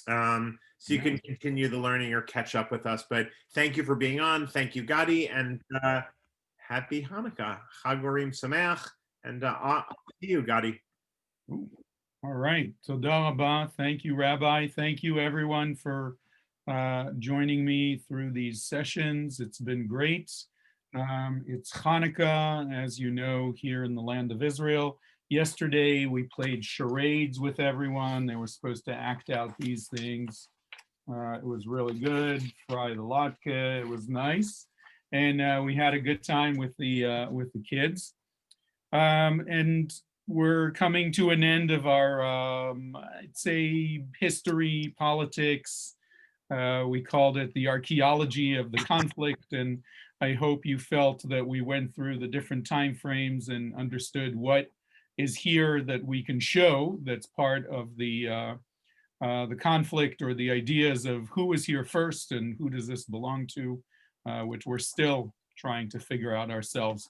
so you can continue the learning or catch up with us. But thank you for being on. Thank you, Gadi, and happy Hanukkah, Chag Urim Sameach, and to you, Gadi. All right, Toda Rabba. Thank you, Rabbi. Thank you, everyone, for joining me through these sessions. It's been great. It's Hanukkah, as you know, here in the land of Israel. Yesterday, we played charades with everyone. They were supposed to act out these things. It was really good. Fry the latke. It was nice, and we had a good time with the kids. And we're coming to an end of our, I'd say, history, politics. We called it the archaeology of the conflict, and I hope you felt that we went through the different time frames and understood what is here that we can show that's part of the conflict, or the ideas of who was here first and who does this belong to, which we're still trying to figure out ourselves.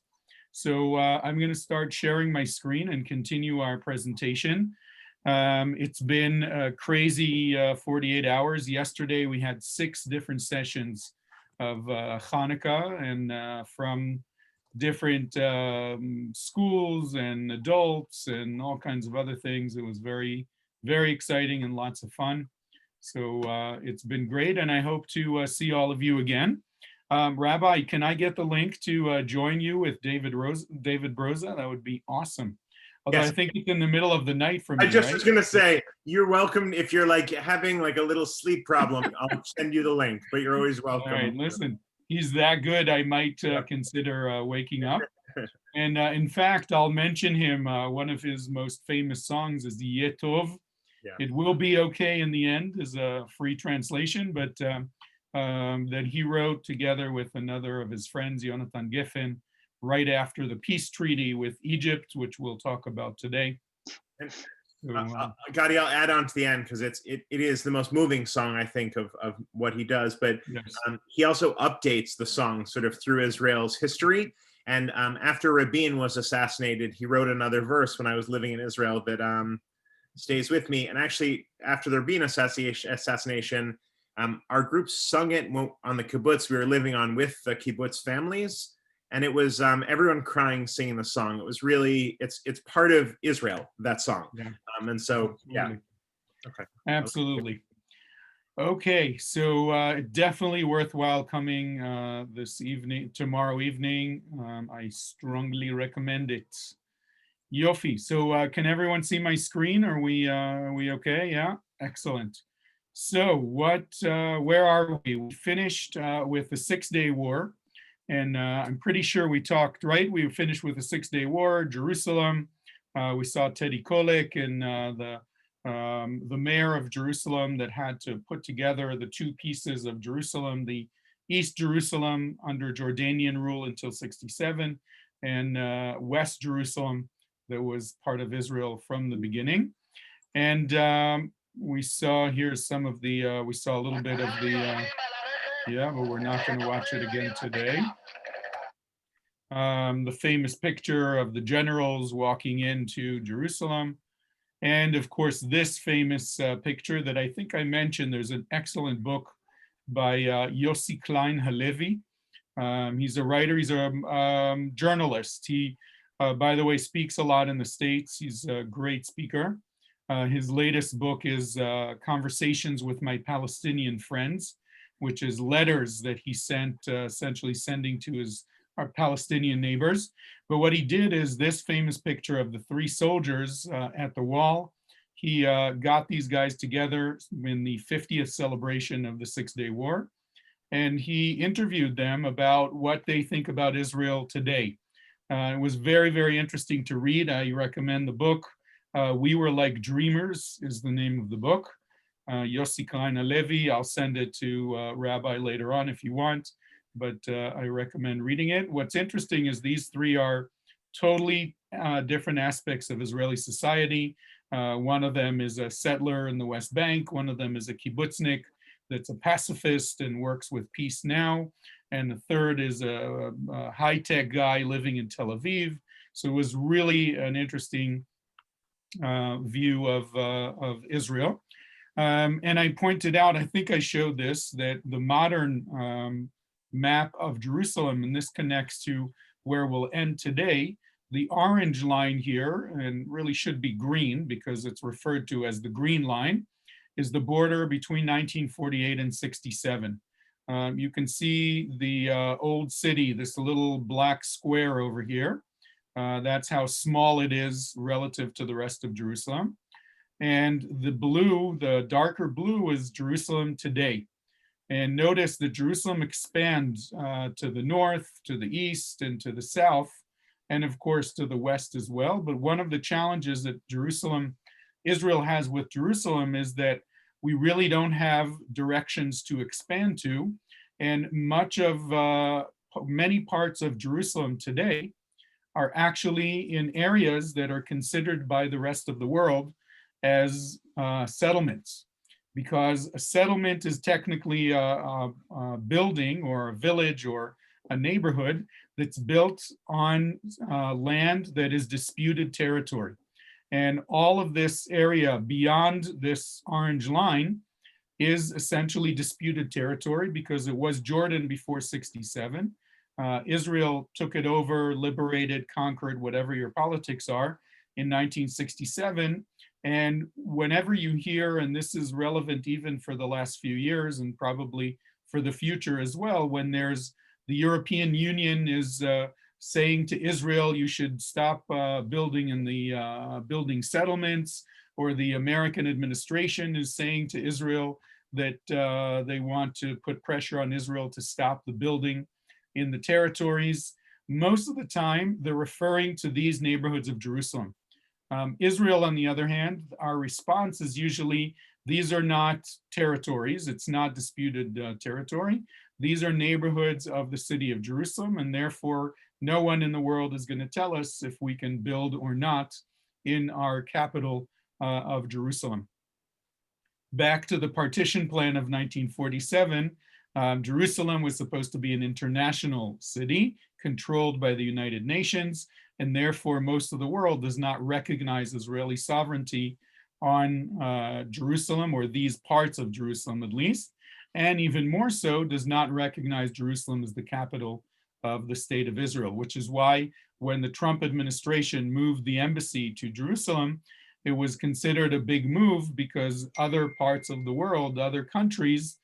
So I'm going to start sharing my screen and continue our presentation. It's been a crazy 48 hours. Yesterday we had 6 different sessions of Hanukkah, and from different schools and adults and all kinds of other things. It was very, very exciting and lots of fun. So it's been great, and I hope to see all of you again. Rabbi, can I get the link to join you with David Broza? That would be awesome. Although yes. I think it's in the middle of the night for me. I just was going to say, you're welcome. If you're like having like a little sleep problem, I'll send you the link, but you're always welcome. All right, listen, he's that good. I might consider waking up. And in fact, I'll mention him. One of his most famous songs is Yeh Tov. Yeah. It will be okay in the end, is a free translation, but that he wrote together with another of his friends, Yonatan Geffen, right after the peace treaty with Egypt, which we'll talk about today. Gadi, I'll add on to the end, because it is the most moving song, I think, of what he does. But yes. He also updates the song sort of through Israel's history. And after Rabin was assassinated, he wrote another verse when I was living in Israel that stays with me. And actually, after the Rabin assassination, our group sung it on the kibbutz we were living on with the kibbutz families. And it was everyone crying, singing the song. It was really, it's part of Israel, that song. Yeah. And so, absolutely. Yeah. Okay. Absolutely. Okay, so definitely worthwhile coming this evening, tomorrow evening. I strongly recommend it. Yofi, so can everyone see my screen? Are we okay? Yeah, excellent. So where are we? We finished with the 6-day war. And I'm pretty sure we talked, right? We finished with the 6-day war, Jerusalem. We saw Teddy Kollek and the mayor of Jerusalem that had to put together the 2 pieces of Jerusalem, the East Jerusalem under Jordanian rule until 1967, and West Jerusalem that was part of Israel from the beginning. And we saw here some of the, we saw a little bit of the, yeah, but we're not going to watch it again today. The famous picture of the generals walking into Jerusalem. And of course, this famous picture that I think I mentioned, there's an excellent book by Yossi Klein Halevi. He's a writer, he's a journalist. He, by the way, speaks a lot in the States. He's a great speaker. His latest book is Conversations with My Palestinian Friends, which is letters that he sent, essentially sending to our Palestinian neighbors. But what he did is this famous picture of the 3 soldiers at the wall. He got these guys together in the 50th celebration of the 6-day war. And he interviewed them about what they think about Israel today. It was very, very interesting to read. I recommend the book. We Were Like Dreamers is the name of the book. Yossi Klein Halevi. I'll send it to Rabbi later on if you want, but I recommend reading it. What's interesting is these 3 are totally different aspects of Israeli society. One of them is a settler in the West Bank. One of them is a kibbutznik that's a pacifist and works with Peace Now. And the third is a high-tech guy living in Tel Aviv. So it was really an interesting view of Israel. And I pointed out, I think I showed this, that the modern map of Jerusalem, and this connects to where we'll end today, the orange line here, and really should be green because it's referred to as the green line, is the border between 1948 and 67. You can see the old city, this little black square over here. That's how small it is relative to the rest of Jerusalem. And the blue, the darker blue, is Jerusalem today. And notice that Jerusalem expands to the north, to the east, and to the south, and of course to the west as well. But one of the challenges that Israel has with Jerusalem is that we really don't have directions to expand to. And many parts of Jerusalem today are actually in areas that are considered by the rest of the world as settlements, because a settlement is technically a building or a village or a neighborhood that's built on land that is disputed territory. And all of this area beyond this orange line is essentially disputed territory because it was Jordan before 67. Israel took it over, liberated, conquered, whatever your politics are, in 1967. And whenever you hear, and this is relevant even for the last few years and probably for the future as well, when there's the European Union is saying to Israel, you should stop building in the building settlements, or the American administration is saying to Israel that they want to put pressure on Israel to stop the building in the territories. Most of the time, they're referring to these neighborhoods of Jerusalem. Israel, on the other hand, our response is usually, these are not territories, it's not disputed territory. These are neighborhoods of the city of Jerusalem, and therefore no one in the world is going to tell us if we can build or not in our capital of Jerusalem. Back to the partition plan of 1947, Jerusalem was supposed to be an international city controlled by the United Nations, and therefore most of the world does not recognize Israeli sovereignty on Jerusalem, or these parts of Jerusalem at least, and even more so does not recognize Jerusalem as the capital of the state of Israel, which is why when the Trump administration moved the embassy to Jerusalem, it was considered a big move because other parts of the world, other countries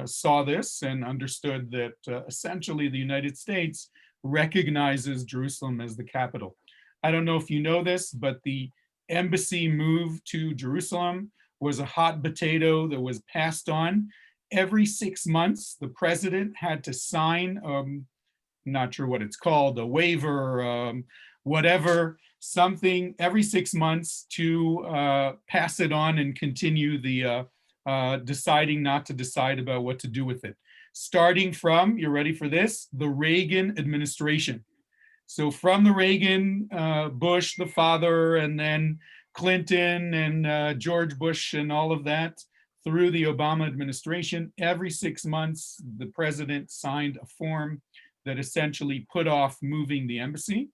saw this and understood that essentially the United States recognizes Jerusalem as the capital. I don't know if you know this, but the embassy move to Jerusalem was a hot potato that was passed on. Every 6 months, the president had to sign, I'm not sure what it's called, a waiver, whatever, something every 6 months to pass it on and continue the deciding not to decide about what to do with it. Starting from, you're ready for this, the Reagan administration. So from the Reagan, Bush, the father, and then Clinton and George Bush and all of that, through the Obama administration, every 6 months, the president signed a form that essentially put off moving the embassy.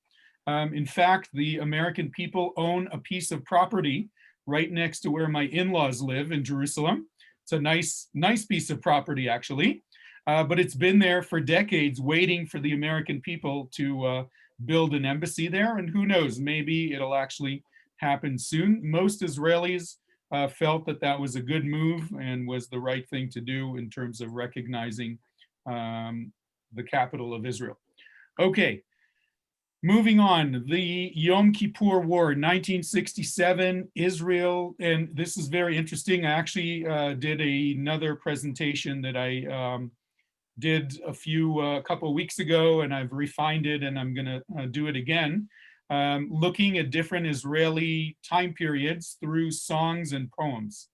In fact, the American people own a piece of property right next to where my in-laws live in Jerusalem. It's a nice piece of property, actually, but it's been there for decades waiting for the American people to build an embassy there. And who knows, maybe it'll actually happen soon. Most Israelis felt that that was a good move and was the right thing to do in terms of recognizing the capital of Israel. Okay. Moving on, the Yom Kippur War, 1967, Israel, and this is very interesting. I actually did another presentation that I did a couple of weeks ago, and I've refined it, and I'm going to do it again, looking at different Israeli time periods through songs and poems.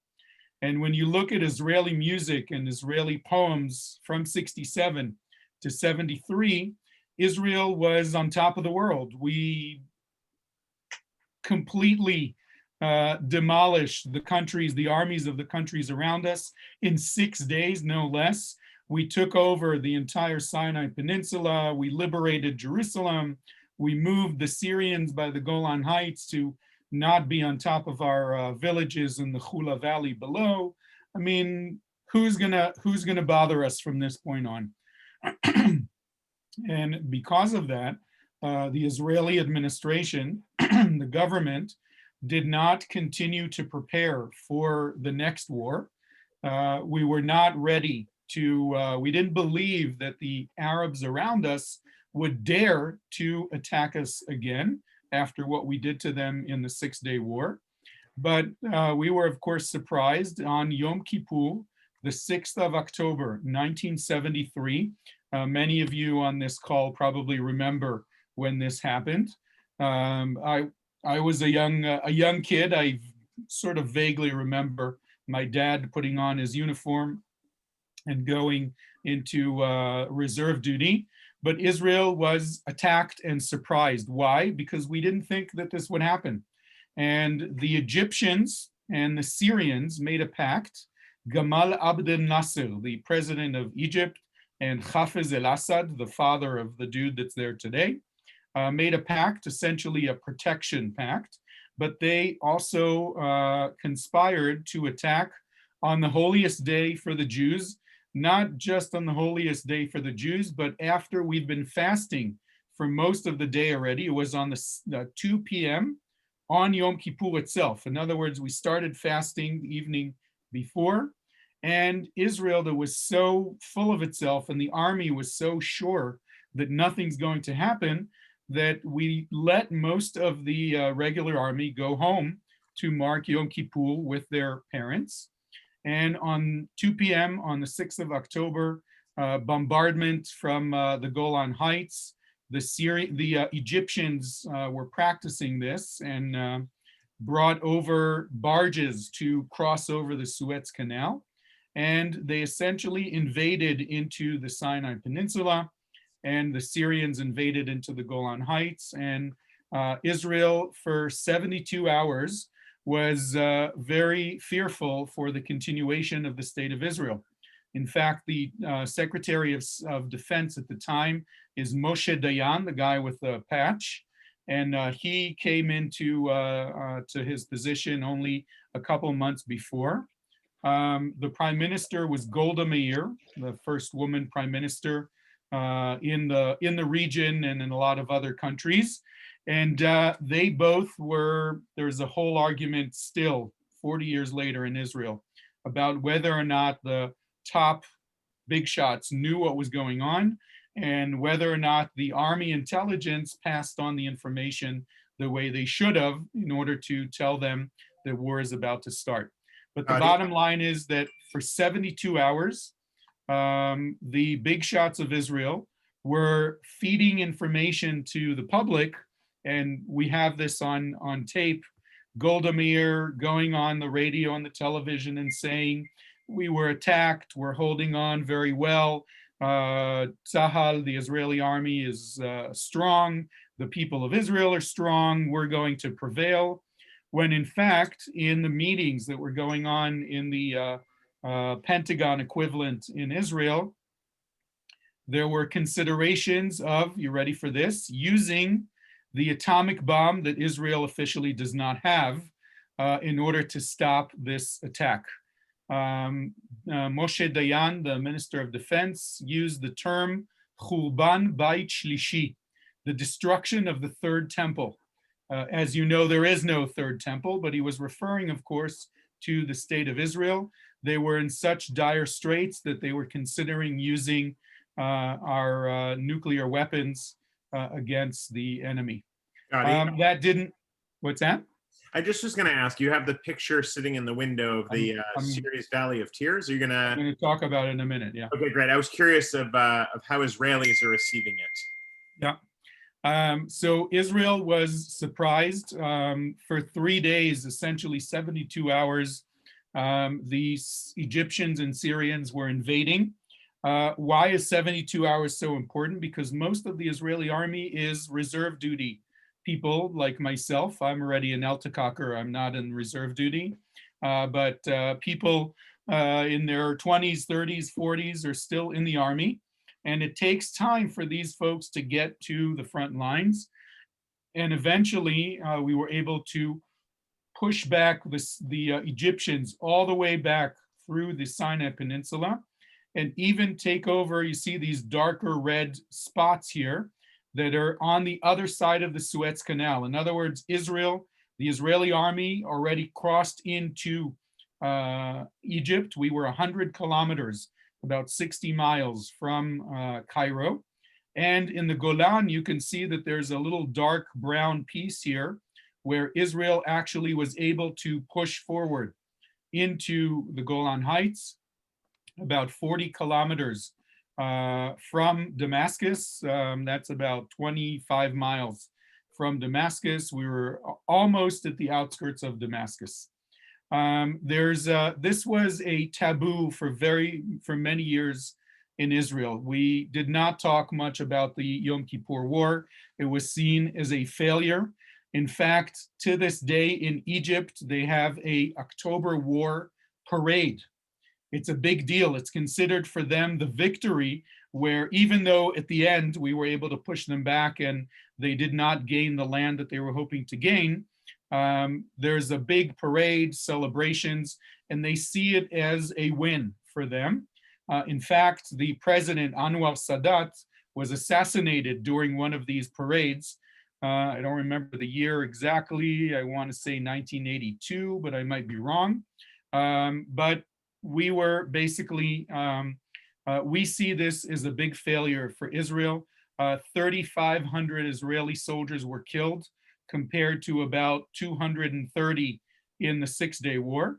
And when you look at Israeli music and Israeli poems from 67 to 73, Israel was on top of the world. We completely demolished the countries, the armies of the countries around us in 6 days, no less. We took over the entire Sinai Peninsula. We liberated Jerusalem. We moved the Syrians by the Golan Heights to not be on top of our villages in the Chula Valley below. I mean, who's gonna bother us from this point on? And because of that, the Israeli administration, the government, did not continue to prepare for the next war. We were not ready to, we didn't believe that the Arabs around us would dare to attack us again after what we did to them in the Six-Day War. But we were, of course, surprised on Yom Kippur, the 6th of October, 1973. Many of you on this call probably remember when this happened. I was a young kid. I sort of vaguely remember my dad putting on his uniform and going into reserve duty. But Israel was attacked and surprised. Why? Because we didn't think that this would happen. And the Egyptians and the Syrians made a pact. Gamal Abdel Nasser, the president of Egypt, and Hafez el-Assad, the father of the dude that's there today, made a pact, essentially a protection pact, but they also conspired to attack on the holiest day for the Jews, not just on the holiest day for the Jews, but after we've been fasting for most of the day already. It was on the 2 p.m. on Yom Kippur itself. In other words, we started fasting the evening before, and Israel, that was so full of itself, and the army was so sure that nothing's going to happen, that we let most of the regular army go home to mark Yom Kippur with their parents. And on 2 p.m. on the 6th of October, bombardment from the Golan Heights. The Egyptians were practicing this and brought over barges to cross over the Suez Canal. And they essentially invaded into the Sinai Peninsula, and the Syrians invaded into the Golan Heights. And Israel, for 72 hours, was very fearful for the continuation of the state of Israel. In fact, the Secretary of Defense at the time is Moshe Dayan, the guy with the patch, and he came into to his position only a couple months before. The prime minister was Golda Meir, the first woman prime minister in the region and in a lot of other countries. And they both were, there's a whole argument still 40 years later in Israel about whether or not the top big shots knew what was going on and whether or not the army intelligence passed on the information the way they should have in order to tell them that war is about to start. But the bottom line is that for 72 hours, the big shots of Israel were feeding information to the public, and we have this on tape, Golda Meir going on the radio and the television and saying, we were attacked, we're holding on very well, Tzahal, the Israeli army, is strong, the people of Israel are strong, we're going to prevail. When in fact, in the meetings that were going on in the Pentagon equivalent in Israel, there were considerations of, you ready for this, using the atomic bomb that Israel officially does not have in order to stop this attack. Moshe Dayan, the Minister of Defense, used the term Churban Bait Shlishi, the destruction of the third temple. As you know, there is no third temple, but he was referring, of course, to the state of Israel. They were in such dire straits that they were considering using our nuclear weapons against the enemy. That didn't, what's that? I just was going to ask, you have the picture sitting in the window of the series Valley of Tears. Are you going to? I'm going to talk about it in a minute, yeah. Okay, great. I was curious of how Israelis are receiving it. Yeah. So Israel was surprised for 3 days, essentially 72 hours. The Egyptians and Syrians were invading. Why is 72 hours so important? Because most of the Israeli army is reserve duty people like myself. I'm already an Eltekacher, I'm not in reserve duty, but people in their 20s, 30s, 40s are still in the army. And it takes time for these folks to get to the front lines. And eventually we were able to push back the Egyptians all the way back through the Sinai Peninsula and even take over. You see these darker red spots here that are on the other side of the Suez Canal. In other words, Israel, the Israeli army already crossed into Egypt. We were 100 kilometers, about 60 miles from Cairo. And in the Golan, you can see that there's a little dark brown piece here where Israel actually was able to push forward into the Golan Heights, about 40 kilometers from Damascus. That's about 25 miles from Damascus. We were almost at the outskirts of Damascus. This was a taboo for many years in Israel. We did not talk much about the Yom Kippur War. It was seen as a failure. In fact, to this day in Egypt, they have a October War parade. It's a big deal. It's considered for them the victory, where even though at the end we were able to push them back and they did not gain the land that they were hoping to gain, there's a big parade, celebrations, and they see it as a win for them. In fact, the president, Anwar Sadat, was assassinated during one of these parades. I don't remember the year exactly. I want to say 1982, but I might be wrong. But we were basically, we see this as a big failure for Israel. 3,500 Israeli soldiers were killed compared to about 230 in the Six-Day War.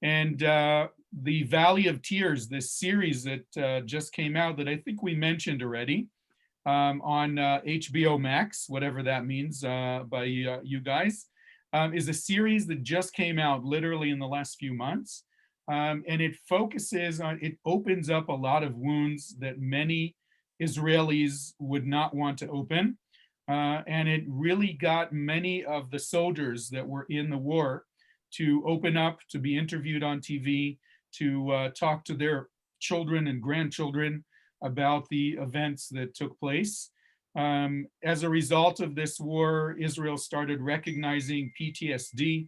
And the Valley of Tears, this series that just came out that I think we mentioned already on HBO Max, whatever that means by you guys, is a series that just came out literally in the last few months. And it focuses on, it opens up a lot of wounds that many Israelis would not want to open. And it really got many of the soldiers that were in the war to open up, to be interviewed on TV, to talk to their children and grandchildren about the events that took place. As a result of this war, Israel started recognizing PTSD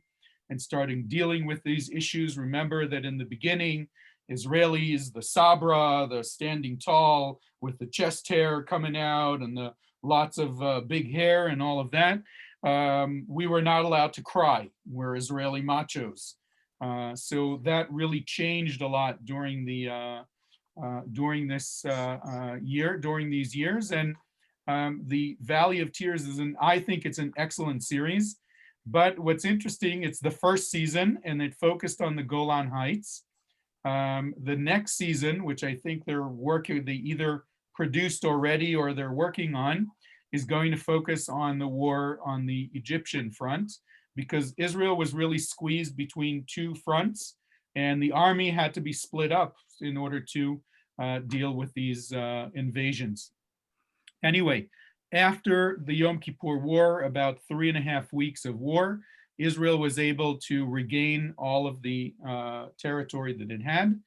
and starting dealing with these issues. Remember that in the beginning, Israelis, the Sabra, the standing tall with the chest hair coming out and the lots of big hair and all of that, we were not allowed to cry. We're Israeli machos. So that really changed a lot during the during these years. And the Valley of Tears is I think it's an excellent series. But what's interesting, it's the first season and it focused on the Golan Heights. The next season, which I think they either produced already or they're working on, is going to focus on the war on the Egyptian front, because Israel was really squeezed between two fronts and the army had to be split up in order to deal with these invasions. Anyway, after the Yom Kippur War, about 3.5 weeks of war, Israel was able to regain all of the territory that it had.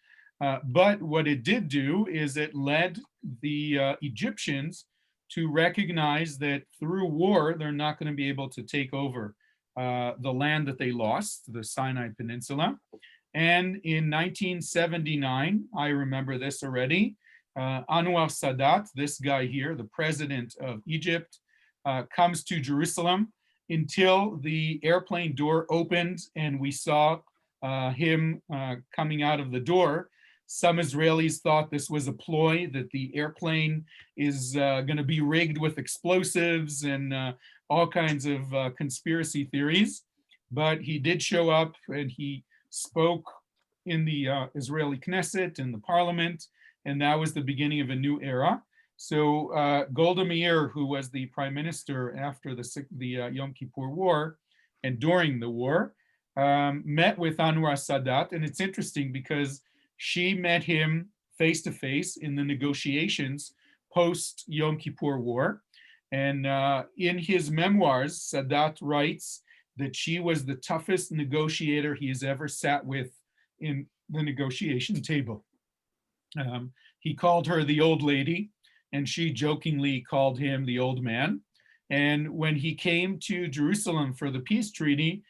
But what it did do is it led the Egyptians to recognize that through war, they're not going to be able to take over the land that they lost, the Sinai Peninsula. And in 1979, I remember this already, Anwar Sadat, this guy here, the president of Egypt, comes to Jerusalem until the airplane door opened and we saw him coming out of the door. Some Israelis thought this was a ploy, that the airplane is going to be rigged with explosives and all kinds of conspiracy theories. But he did show up and he spoke in the Israeli Knesset, in the parliament, and that was the beginning of a new era. So Golda Meir, who was the prime minister after the Yom Kippur War and during the war, met with Anwar Sadat. And it's interesting because she met him face to face in the negotiations post Yom Kippur War. And in his memoirs, Sadat writes that she was the toughest negotiator he has ever sat with in the negotiation table. He called her the old lady, and she jokingly called him the old man. And when he came to Jerusalem for the peace treaty,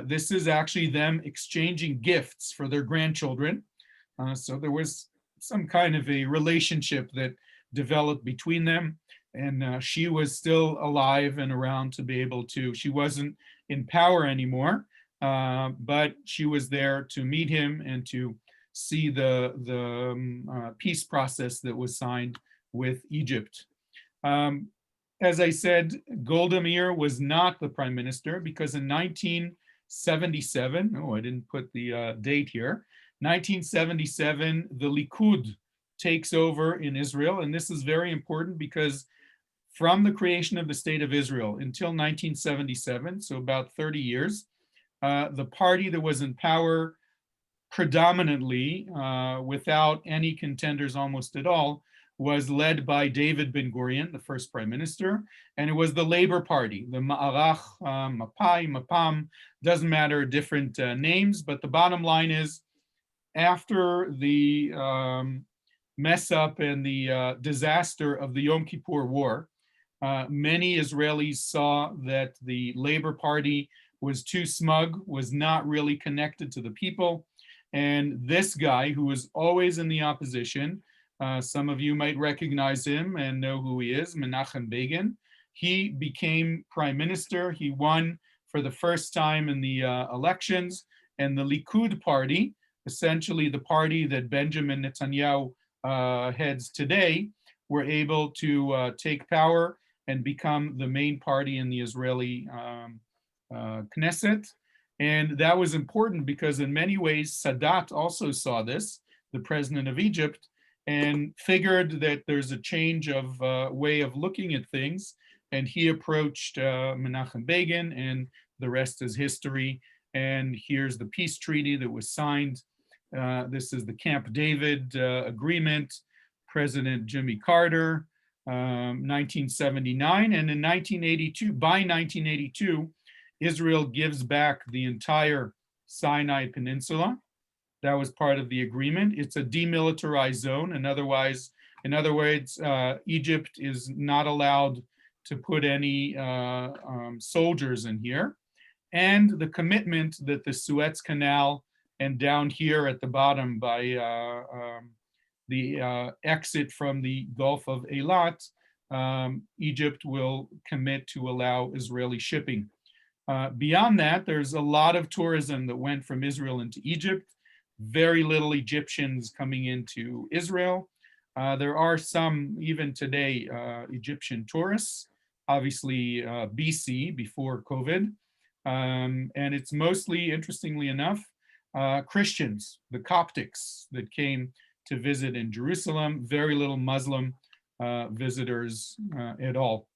This is actually them exchanging gifts for their grandchildren. So there was some kind of a relationship that developed between them. And she was still alive and around to be able to, she wasn't in power anymore, but she was there to meet him and to see the peace process that was signed with Egypt. As I said, Golda Meir was not the prime minister because in 1977, oh, I didn't put the date here, 1977, the Likkud takes over in Israel. And this is very important because from the creation of the state of Israel until 1977, so about 30 years, the party that was in power predominantly, without any contenders almost at all, was led by David Ben-Gurion, the first prime minister, and it was the Labor Party, the Ma'arach, Mapai, Mapam, doesn't matter, different names, but the bottom line is, after the mess up and the disaster of the Yom Kippur War, many Israelis saw that the Labor Party was too smug, was not really connected to the people. And this guy, who was always in the opposition, some of you might recognize him and know who he is, Menachem Begin. He became prime minister. He won for the first time in the elections. And the Likkud party, essentially the party that Benjamin Netanyahu heads today, were able to take power and become the main party in the Israeli Knesset. And that was important because in many ways, Sadat also saw this, the president of Egypt, and figured that there's a change of way of looking at things. And he approached Menachem Begin, and the rest is history. And here's the peace treaty that was signed. This is the Camp David agreement, President Jimmy Carter, 1979. And in 1982, by 1982, Israel gives back the entire Sinai Peninsula. That was part of the agreement. It's a demilitarized zone. In other words, Egypt is not allowed to put any soldiers in here. And the commitment that the Suez Canal and down here at the bottom by the exit from the Gulf of Eilat, Egypt will commit to allow Israeli shipping. Beyond that, there's a lot of tourism that went from Israel into Egypt. Very little Egyptians coming into Israel. There are some, even today, Egyptian tourists, obviously BC, before COVID. And it's mostly, interestingly enough, Christians, the Coptics that came to visit in Jerusalem, very little Muslim visitors at all.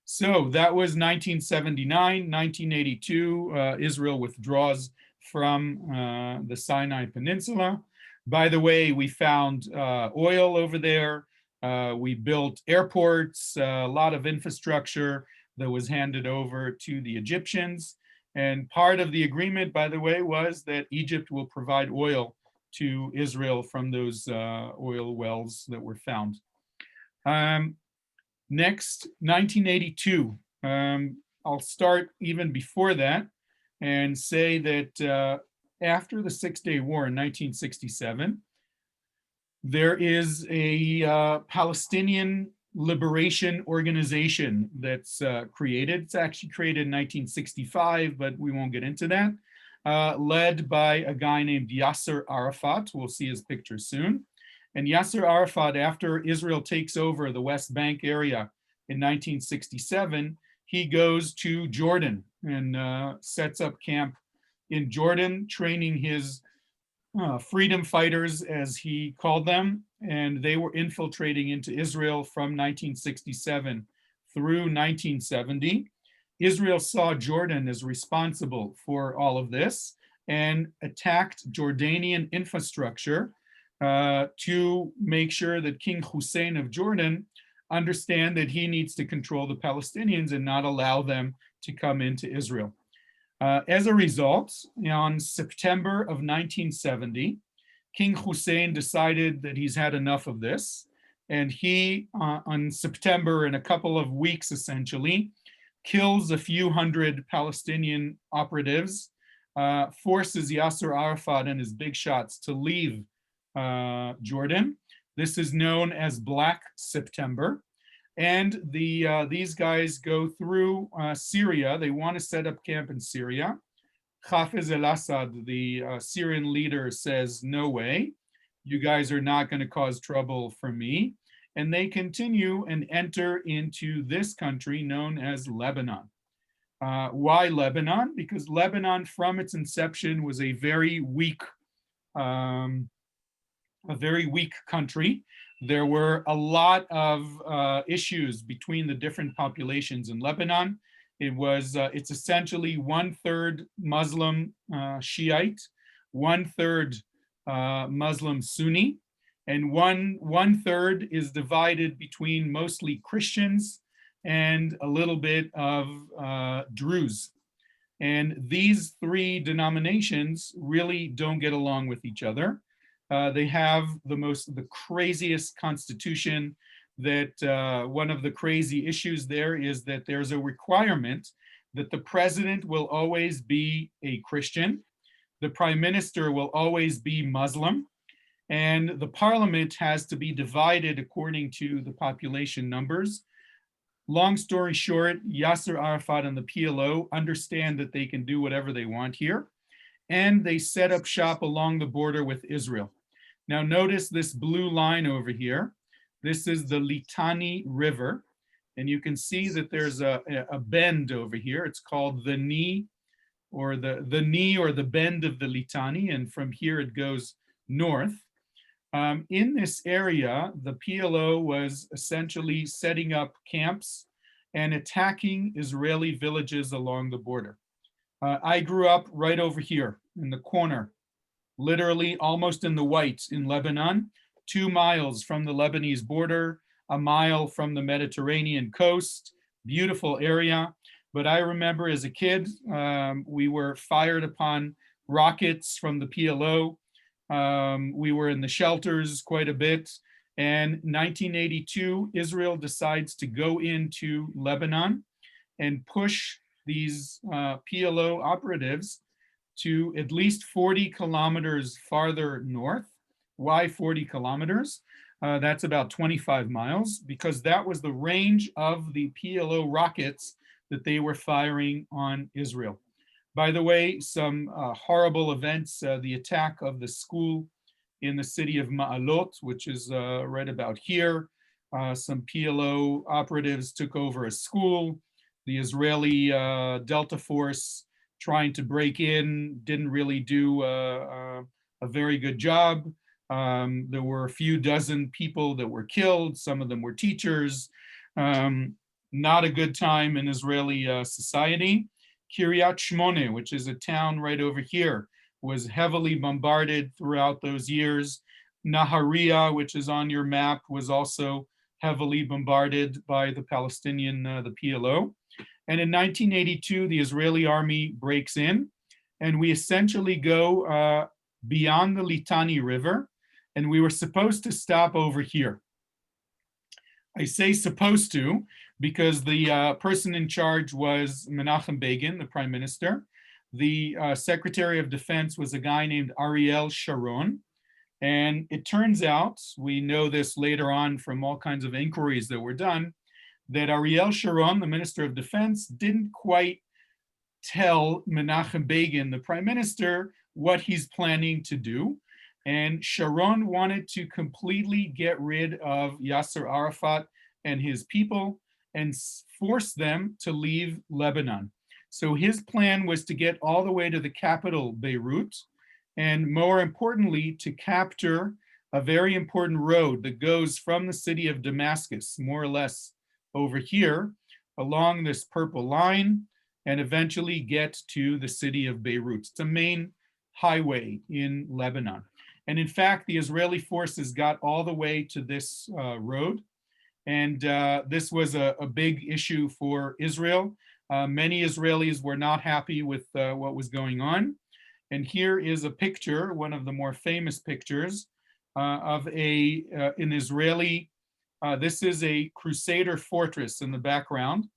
So that was 1979, 1982, Israel withdraws from the Sinai Peninsula. By the way, we found oil over there. We built airports, a lot of infrastructure that was handed over to the Egyptians. And part of the agreement, by the way, was that Egypt will provide oil to Israel from those oil wells that were found. Next, 1982. I'll start even before that and say that after the Six-Day War in 1967, there is a Palestinian Liberation Organization that's created. It's actually created in 1965, but we won't get into that. Led by a guy named Yasser Arafat. We'll see his picture soon. And Yasser Arafat, after Israel takes over the West Bank area in 1967, he goes to Jordan and sets up camp in Jordan, training his freedom fighters, as he called them. And they were infiltrating into Israel from 1967 through 1970. Israel saw Jordan as responsible for all of this and attacked Jordanian infrastructure to make sure that King Hussein of Jordan understand that he needs to control the Palestinians and not allow them to come into Israel. As a result, on September of 1970, King Hussein decided that he's had enough of this. And he, on September, in a couple of weeks essentially, kills a few hundred Palestinian operatives, forces Yasser Arafat and his big shots to leave Jordan. This is known as Black September. And these guys go through Syria. They want to set up camp in Syria. Hafez al-Assad, the Syrian leader, says, no way. You guys are not going to cause trouble for me. And they continue and enter into this country known as Lebanon. Why Lebanon? Because Lebanon, from its inception, was a very weak country. There were a lot of issues between the different populations in Lebanon. It's essentially 1/3 Muslim Shiite, 1/3 Muslim Sunni, and one-third is divided between mostly Christians and a little bit of Druze. And these three denominations really don't get along with each other. They have the craziest constitution. That one of the crazy issues there is that there's a requirement that the president will always be a Christian, the prime minister will always be Muslim, and the parliament has to be divided according to the population numbers. Long story short, Yasser Arafat and the PLO understand that they can do whatever they want here, and they set up shop along the border with Israel. Now notice this blue line over here. This is the Litani River, and you can see that there's a bend over here. It's called the knee or the bend of the Litani, and from here it goes north. In this area, the PLO was essentially setting up camps and attacking Israeli villages along the border. I grew up right over here in the corner, literally almost in the white in Lebanon, 2 miles from the Lebanese border, a mile from the Mediterranean coast, beautiful area. But I remember as a kid, we were fired upon rockets from the PLO. We were in the shelters quite a bit. And 1982, Israel decides to go into Lebanon and push these PLO operatives to at least 40 kilometers farther north. Why 40 kilometers? That's about 25 miles, because that was the range of the PLO rockets that they were firing on Israel. By the way, some horrible events, the attack of the school in the city of Ma'alot, which is right about here. Some PLO operatives took over a school. The Israeli Delta Force trying to break in didn't really do a very good job. There were a few dozen people that were killed. Some of them were teachers. Not a good time in Israeli society. Kiryat Shmone, which is a town right over here, was heavily bombarded throughout those years. Nahariya, which is on your map, was also heavily bombarded by the Palestinian, the PLO. And in 1982, the Israeli army breaks in, and we essentially go beyond the Litani River, and we were supposed to stop over here. I say supposed to because the person in charge was Menachem Begin, the prime minister. The Secretary of Defense was a guy named Ariel Sharon. And it turns out, we know this later on from all kinds of inquiries that were done, that Ariel Sharon, the Minister of Defense, didn't quite tell Menachem Begin, the prime minister, what he's planning to do. And Sharon wanted to completely get rid of Yasser Arafat and his people and force them to leave Lebanon. So his plan was to get all the way to the capital, Beirut, and more importantly, to capture a very important road that goes from the city of Damascus, more or less over here, along this purple line, and eventually get to the city of Beirut. It's a main highway in Lebanon. And in fact, the Israeli forces got all the way to this road. And this was a big issue for Israel. Many Israelis were not happy with what was going on. And here is a picture, one of the more famous pictures of an Israeli, this is a Crusader fortress in the background.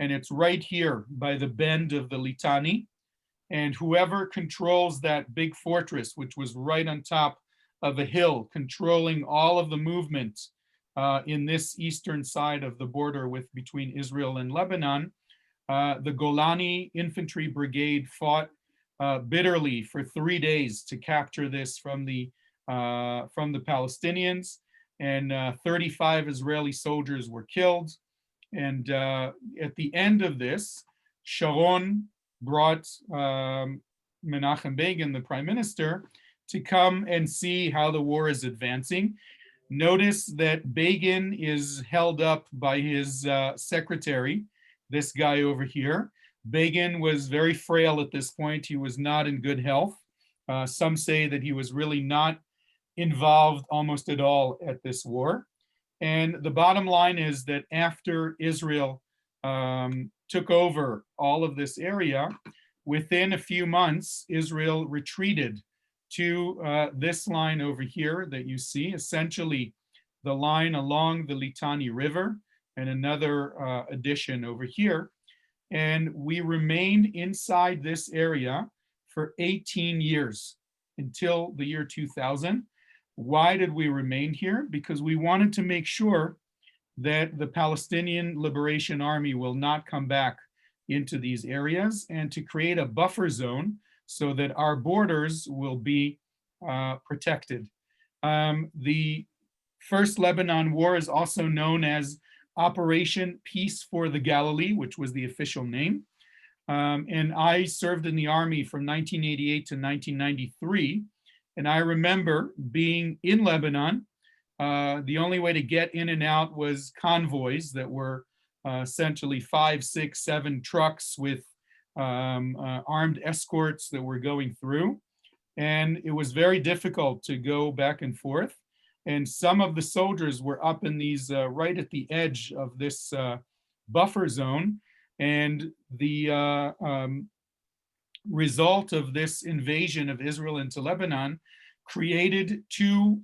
and it's right here by the bend of the Litani. And whoever controls that big fortress, which was right on top of a hill, controlling all of the movement in this eastern side of the border between Israel and Lebanon, the Golani Infantry Brigade fought bitterly for 3 days to capture this from the Palestinians, and 35 Israeli soldiers were killed. And at the end of this, Sharon brought Menachem Begin, the prime minister, to come and see how the war is advancing. Notice that Begin is held up by his secretary, this guy over here. Begin was very frail at this point. He was not in good health. Some say that he was really not involved almost at all at this war. And the bottom line is that after Israel took over all of this area, within a few months, Israel retreated to this line over here that you see, essentially the line along the Litani River, and another addition over here. And we remained inside this area for 18 years until the year 2000. Why did we remain here? Because we wanted to make sure that the Palestinian Liberation Army will not come back into these areas, and to create a buffer zone so that our borders will be protected. The First Lebanon War is also known as Operation Peace for the Galilee, which was the official name. And I served in the army from 1988 to 1993. And I remember being in Lebanon. The only way to get in and out was convoys that were essentially 5, 6, 7 trucks with armed escorts that were going through. And it was very difficult to go back and forth. And some of the soldiers were up in these right at the edge of this buffer zone. And the result of this invasion of Israel into Lebanon created two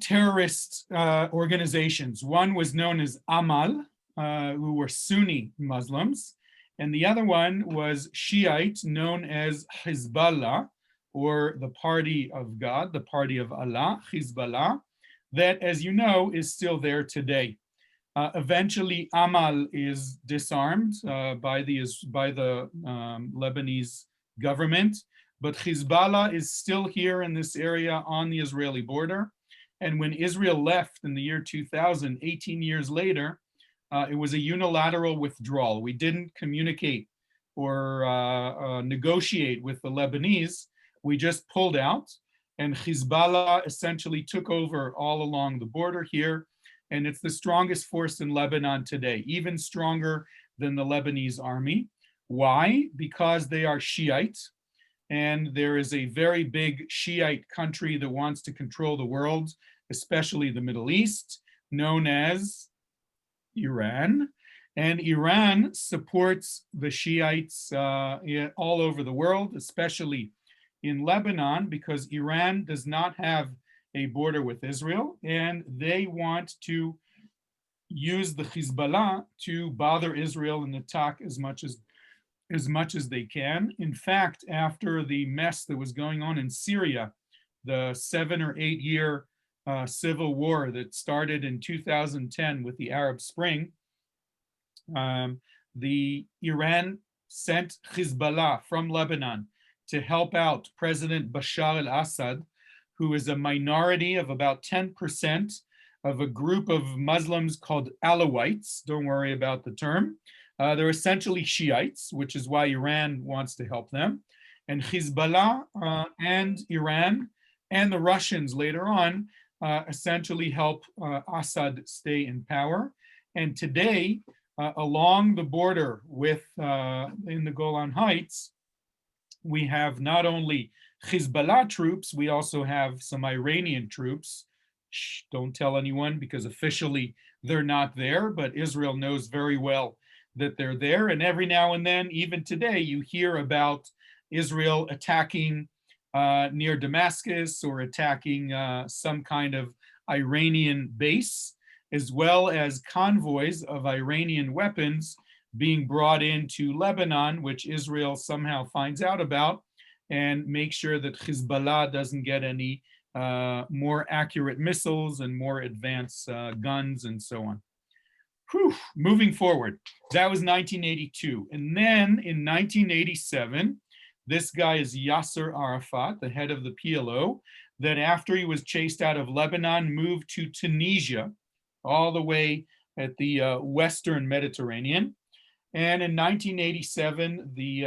terrorist organizations. One was known as Amal, who were Sunni Muslims, and the other one was Shiite, known as Hezbollah, or the Party of God, the Party of Allah, Hezbollah, that, as you know, is still there today. Eventually, Amal is disarmed by the Lebanese government, but Hezbollah is still here in this area on the Israeli border. And when Israel left in the year 2000, 18 years later, it was a unilateral withdrawal. We didn't communicate or negotiate with the Lebanese. We just pulled out, and Hezbollah essentially took over all along the border here. And it's the strongest force in Lebanon today, even stronger than the Lebanese army. Why? Because they are Shiite, and there is a very big Shiite country that wants to control the world, especially the Middle East, known as Iran. And Iran supports the Shiites all over the world, especially in Lebanon, because Iran does not have a border with Israel, and they want to use the Hezbollah to bother Israel and attack as much as they can. In fact, after the mess that was going on in Syria, the 7 or 8 year civil war that started in 2010 with the Arab Spring, the Iran sent Hezbollah from Lebanon to help out President Bashar al-Assad, who is a minority of about 10% of a group of Muslims called Alawites. Don't worry about the term. They're essentially Shiites, which is why Iran wants to help them. And Hezbollah and Iran and the Russians later on essentially help Assad stay in power. And today, along the border with in the Golan Heights, we have not only Hezbollah troops, we also have some Iranian troops. Shh, don't tell anyone, because officially they're not there, but Israel knows very well that they're there. And every now and then, even today, you hear about Israel attacking near Damascus or attacking some kind of Iranian base. as well as convoys of Iranian weapons being brought into Lebanon, which Israel somehow finds out about, and make sure that Hezbollah doesn't get any more accurate missiles and more advanced guns and so on. Whew, moving forward, that was 1982. And then in 1987, this guy is Yasser Arafat, the head of the PLO, that after he was chased out of Lebanon, moved to Tunisia, all the way at the Western Mediterranean. And in 1987, the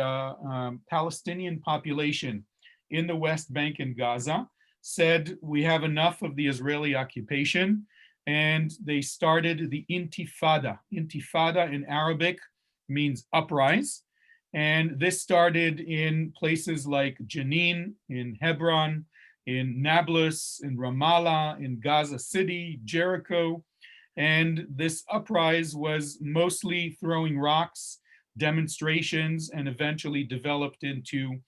Palestinian population in the West Bank and Gaza said, we have enough of the Israeli occupation, and they started the Intifada. Intifada in Arabic means uprise, and this started in places like Jenin, in Hebron, in Nablus, in Ramallah, in Gaza City, Jericho. And this uprise was mostly throwing rocks, demonstrations, and eventually developed into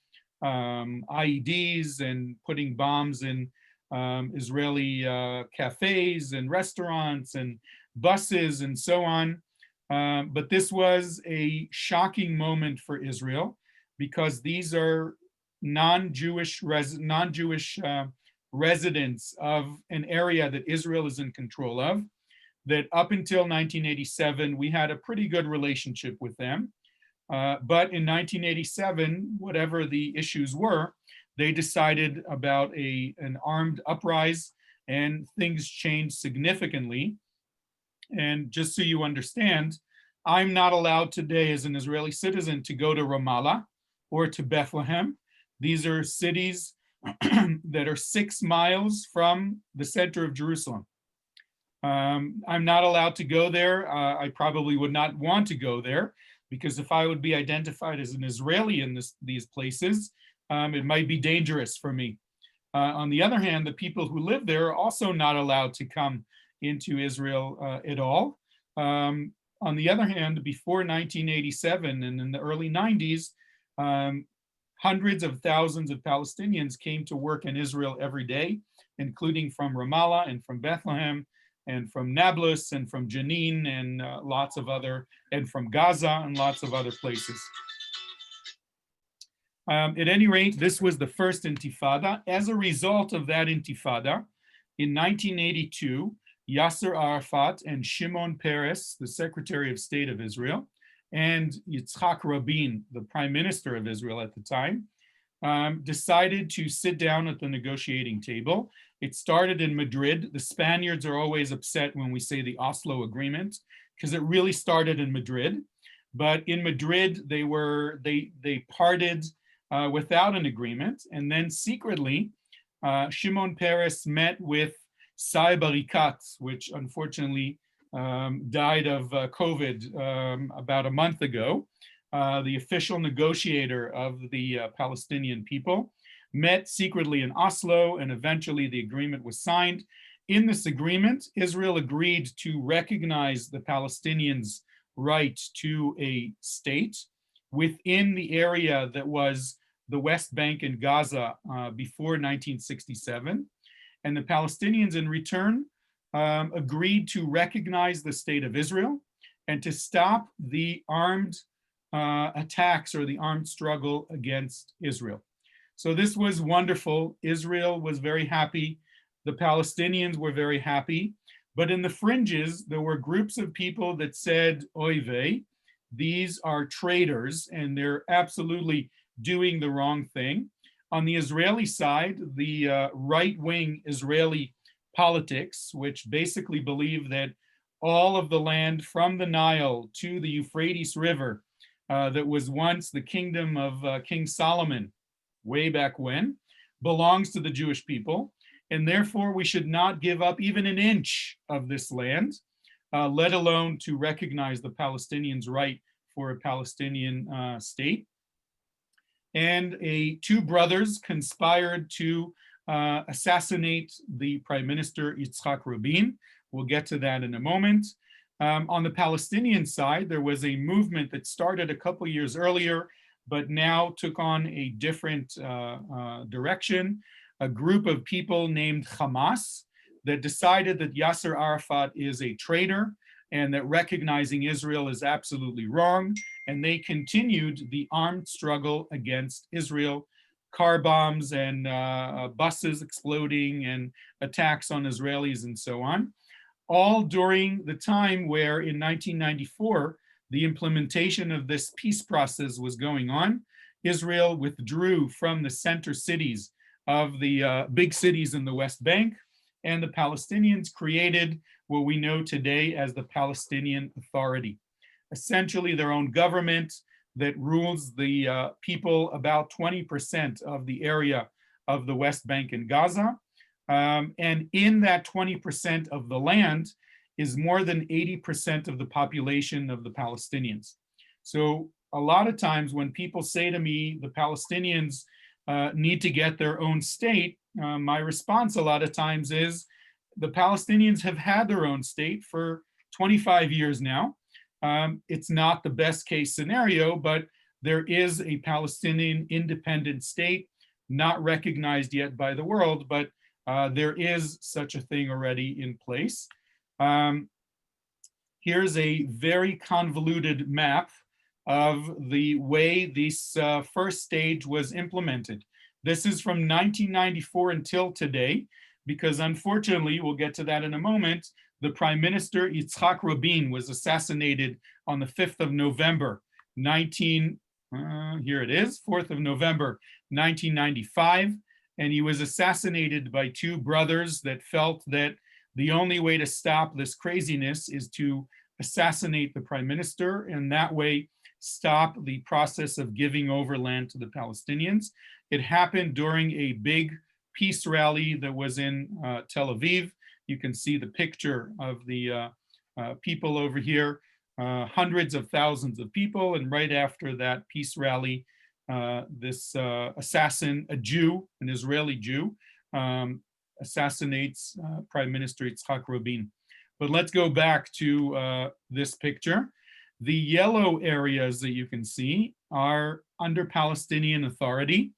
IEDs and putting bombs in Israeli cafes and restaurants and buses and so on. But this was a shocking moment for Israel, because these are non-Jewish residents of an area that Israel is in control of, that up until 1987, we had a pretty good relationship with them. But in 1987, whatever the issues were, they decided about an armed uprising, and things changed significantly. And just so you understand, I'm not allowed today as an Israeli citizen to go to Ramallah or to Bethlehem. These are cities that are 6 miles from the center of Jerusalem. I'm not allowed to go there. I probably would not want to go there, because if I would be identified as an Israeli in these places, it might be dangerous for me. On the other hand, the people who live there are also not allowed to come into Israel at all. On the other hand, before 1987 and in the early 90s, hundreds of thousands of Palestinians came to work in Israel every day, including from Ramallah and from Bethlehem and from Nablus and from Jenin and lots of other, and from Gaza and lots of other places. At any rate, this was the first Intifada. As a result of that Intifada, in 1982, Yasser Arafat and Shimon Peres, the Secretary of State of Israel, and Yitzhak Rabin, the Prime Minister of Israel at the time, decided to sit down at the negotiating table. It started in Madrid. The Spaniards are always upset when we say the Oslo Agreement, because it really started in Madrid. But in Madrid, they parted without an agreement. And then secretly, Shimon Peres met with Saeb Arikat, which unfortunately died of COVID about a month ago, the official negotiator of the Palestinian people, met secretly in Oslo, and eventually the agreement was signed. In this agreement, Israel agreed to recognize the Palestinians' right to a state within the area that was the West Bank and Gaza before 1967. And the Palestinians in return agreed to recognize the state of Israel and to stop the armed attacks or the armed struggle against Israel. So this was wonderful. Israel was very happy. The Palestinians were very happy. But in the fringes, there were groups of people that said, oy vey, these are traitors and they're absolutely doing the wrong thing. On the Israeli side, the right-wing Israeli politics, which basically believe that all of the land from the Nile to the Euphrates River that was once the kingdom of King Solomon way back when, belongs to the Jewish people, and therefore we should not give up even an inch of this land, let alone to recognize the Palestinians' right for a Palestinian state. And two brothers conspired to assassinate the Prime Minister Yitzhak Rabin. We'll get to that in a moment. On the Palestinian side, there was a movement that started a couple years earlier, but now took on a different direction. A group of people named Hamas that decided that Yasser Arafat is a traitor and that recognizing Israel is absolutely wrong. And they continued the armed struggle against Israel, car bombs and buses exploding and attacks on Israelis and so on, all during the time where in 1994, the implementation of this peace process was going on. Israel withdrew from the center cities of the big cities in the West Bank, and the Palestinians created what we know today as the Palestinian Authority, essentially their own government that rules the people about 20% of the area of the West Bank and Gaza. And in that 20% of the land is more than 80% of the population of the Palestinians. So a lot of times when people say to me, the Palestinians need to get their own state, my response a lot of times is, the Palestinians have had their own state for 25 years now. It's not the best case scenario, but there is a Palestinian independent state, not recognized yet by the world, but there is such a thing already in place. Here's a very convoluted map of the way this first stage was implemented. This is from 1994 until today, because unfortunately, we'll get to that in a moment, the Prime Minister Yitzhak Rabin was assassinated on the 5th of November, here it is, 4th of November, 1995. And he was assassinated by two brothers that felt that the only way to stop this craziness is to assassinate the Prime Minister, and that way stop the process of giving over land to the Palestinians. It happened during a big peace rally that was in Tel Aviv. You can see the picture of the people over here, hundreds of thousands of people. And right after that peace rally, this assassin, a Jew, an Israeli Jew, assassinates Prime Minister Yitzhak Rabin. But let's go back to this picture. The yellow areas that you can see are under Palestinian Authority,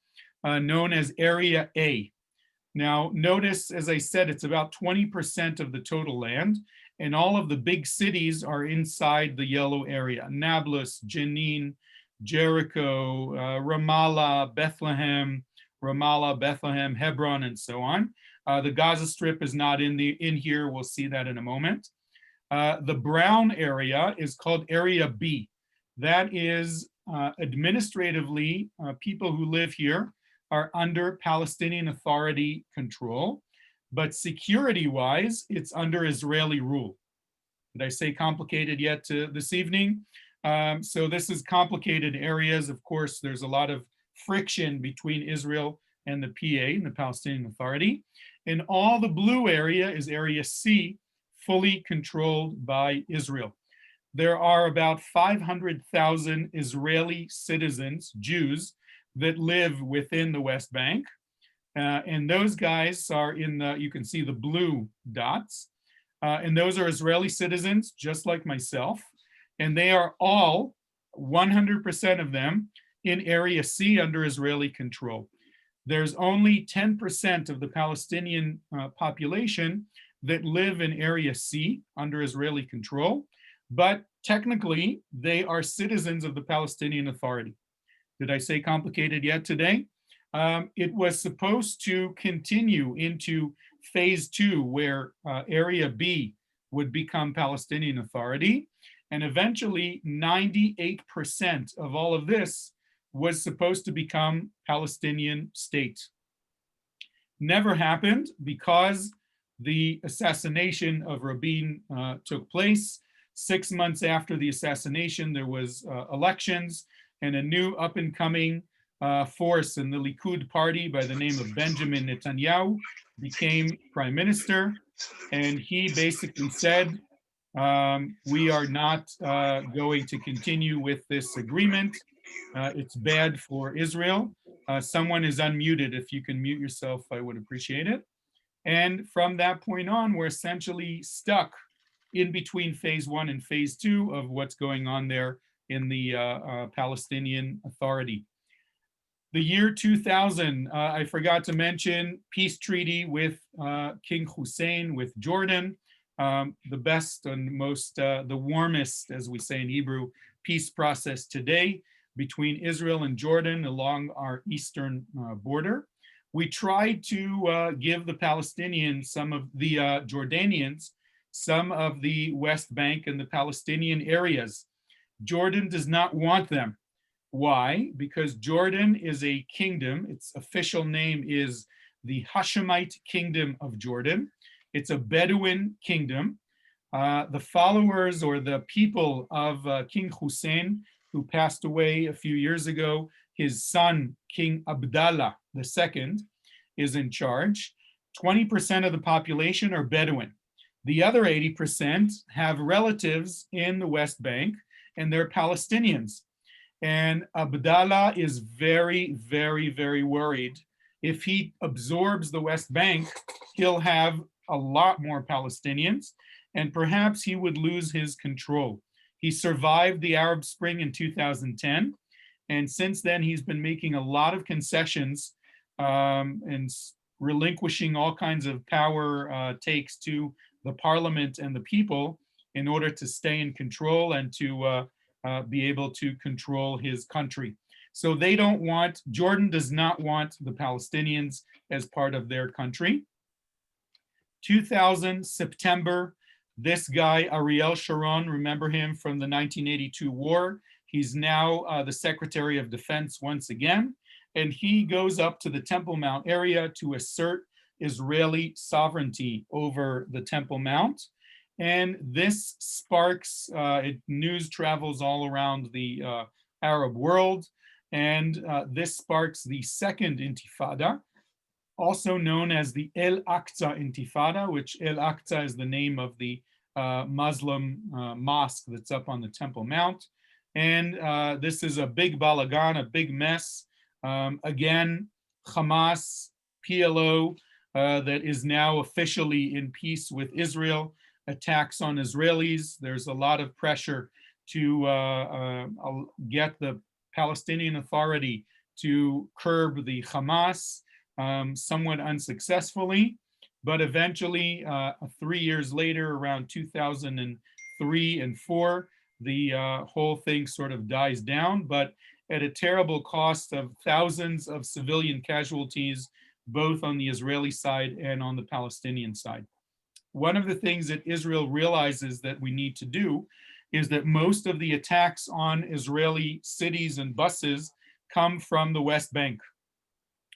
known as Area A. Now, notice, as I said, it's about 20% of the total land, and all of the big cities are inside the yellow area: Nablus, Jenin, Jericho, Ramallah, Bethlehem, Hebron, and so on. The Gaza Strip is not in here. We'll see that in a moment. The brown area is called Area B. That is administratively, people who live here are under Palestinian Authority control, but security-wise, it's under Israeli rule. Did I say complicated yet this evening? So this is complicated areas. Of course, there's a lot of friction between Israel and the PA, and the Palestinian Authority. And all the blue area is Area C, fully controlled by Israel. There are about 500,000 Israeli citizens, Jews, that live within the West Bank. And those guys are in the, you can see the blue dots. And those are Israeli citizens, just like myself. And they are all, 100% of them, in Area C under Israeli control. There's only 10% of the Palestinian population that live in Area C under Israeli control, but technically they are citizens of the Palestinian Authority. Did I say complicated yet today? It was supposed to continue into phase 2, where Area B would become Palestinian Authority, and eventually 98% of all of this was supposed to become Palestinian state. Never happened because the assassination of Rabin took place. 6 months after the assassination, there was elections, and a new up-and-coming force in the Likkud party by the name of Benjamin Netanyahu became prime minister. And he basically said, we are not going to continue with this agreement. It's bad for Israel. Someone is unmuted. If you can mute yourself, I would appreciate it. And from that point on, we're essentially stuck in between phase 1 and phase 2 of what's going on there in the Palestinian Authority. The year 2000, I forgot to mention peace treaty with King Hussein with Jordan, the best and most, the warmest, as we say in Hebrew, peace process today between Israel and Jordan along our eastern border. We tried to give the Palestinians, some of the Jordanians, some of the West Bank and the Palestinian areas. Jordan does not want them. Why? Because Jordan is a kingdom. Its official name is the Hashemite Kingdom of Jordan. It's a Bedouin kingdom. The followers or the people of King Hussein, who passed away a few years ago, his son, King Abdallah II, is in charge. 20% of the population are Bedouin. The other 80% have relatives in the West Bank, and they're Palestinians. And Abdallah is very, very, very worried. If he absorbs the West Bank, he'll have a lot more Palestinians, and perhaps he would lose his control. He survived the Arab Spring in 2010, and since then he's been making a lot of concessions and relinquishing all kinds of power takes to the parliament and the people in order to stay in control and to be able to control his country. So they don't want, Jordan does not want the Palestinians as part of their country. 2000, September, this guy, Ariel Sharon, remember him from the 1982 war. He's now the Secretary of Defense once again, and he goes up to the Temple Mount area to assert Israeli sovereignty over the Temple Mount. And this sparks, news travels all around the Arab world, and this sparks the second Intifada, also known as the El Aqsa Intifada, which El Aqsa is the name of the Muslim mosque that's up on the Temple Mount. And this is a big balagan, a big mess. Again, Hamas, PLO, that is now officially in peace with Israel, attacks on Israelis. There's a lot of pressure to get the Palestinian Authority to curb the Hamas, somewhat unsuccessfully, but eventually 3 years later, around 2003 and 4, the whole thing sort of dies down, but at a terrible cost of thousands of civilian casualties, both on the Israeli side and on the Palestinian side. One of the things that Israel realizes that we need to do is that most of the attacks on Israeli cities and buses come from the West Bank.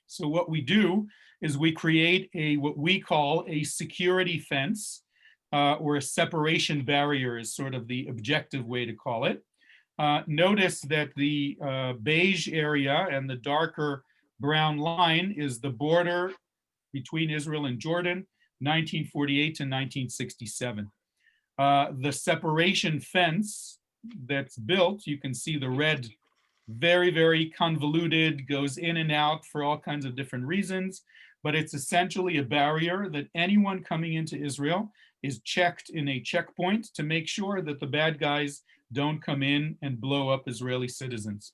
So what we do is we create what we call a security fence, or a separation barrier is sort of the objective way to call it. Notice that the beige area and the darker brown line is the border between Israel and Jordan, 1948 to 1967. The separation fence that's built, you can see the red, very, very convoluted, goes in and out for all kinds of different reasons, but it's essentially a barrier that anyone coming into Israel is checked in a checkpoint to make sure that the bad guys don't come in and blow up Israeli citizens.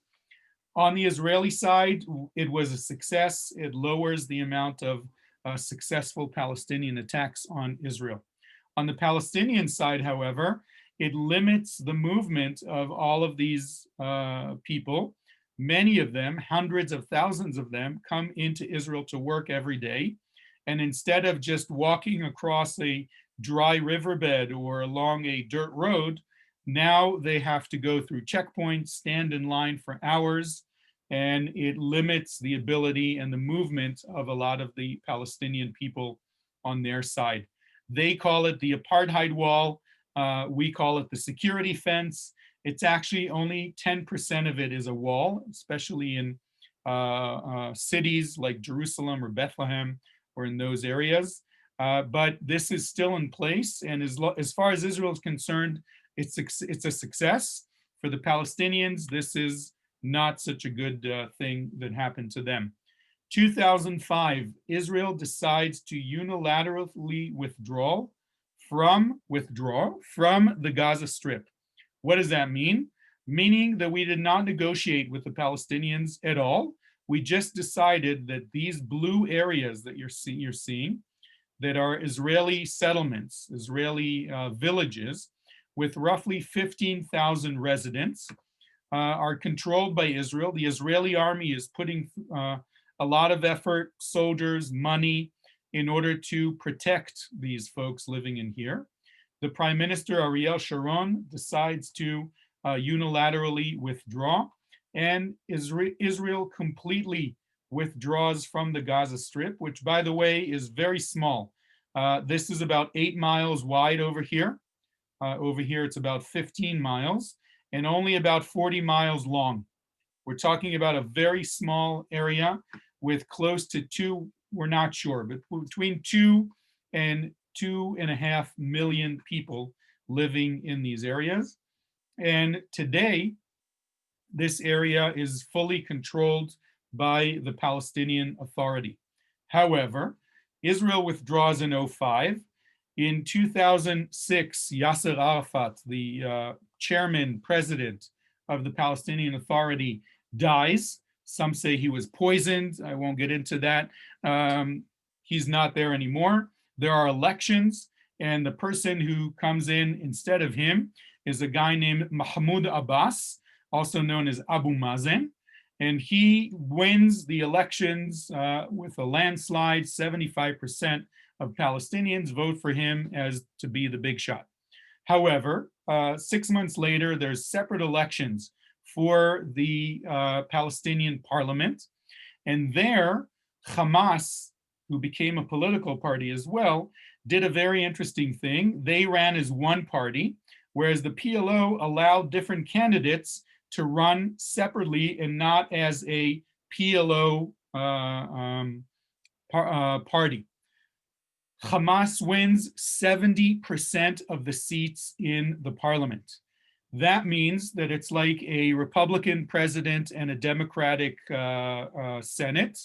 On the Israeli side, it was a success. It lowers the amount of successful Palestinian attacks on Israel. On the Palestinian side, however, it limits the movement of all of these people. Many of them, hundreds of thousands of them, come into Israel to work every day. And instead of just walking across a dry riverbed or along a dirt road, now they have to go through checkpoints, stand in line for hours, and it limits the ability and the movement of a lot of the Palestinian people on their side. They call it the apartheid wall. We call it the security fence. It's actually only 10% of it is a wall, especially in cities like Jerusalem or Bethlehem or in those areas. But this is still in place. And as far as Israel is concerned, it's a success. For the Palestinians, this is not such a good thing that happened to them. 2005, Israel decides to unilaterally withdraw from the Gaza Strip. What does that mean? Meaning that we did not negotiate with the Palestinians at all. we just decided that these blue areas that you're seeing that are Israeli settlements, Israeli villages with roughly 15,000 residents, are controlled by Israel. The Israeli army is putting a lot of effort, soldiers, money, in order to protect these folks living in here. The Prime Minister, Ariel Sharon, decides to unilaterally withdraw, and Israel completely withdraws from the Gaza Strip, which, by the way, is very small. This is about 8 miles wide over here. Over here, it's about 15 miles and only about 40 miles long. We're talking about a very small area with close to we're not sure, but between 2 and 2.5 million people living in these areas. And today, this area is fully controlled by the Palestinian Authority. However, Israel withdraws in 2005. In 2006, Yasser Arafat, the chairman, president of the Palestinian Authority, dies. Some say he was poisoned. I won't get into that. He's not there anymore. There are elections, and the person who comes in instead of him is a guy named Mahmoud Abbas, also known as Abu Mazen. And he wins the elections with a landslide. 75% of Palestinians vote for him as to be the big shot. However, 6 months later, there's separate elections for the Palestinian parliament. And there, Hamas, who became a political party as well, did a very interesting thing. They ran as one party, whereas the PLO allowed different candidates to run separately and not as a PLO party. Hamas wins 70% of the seats in the parliament. That means that it's like a Republican president and a Democratic Senate.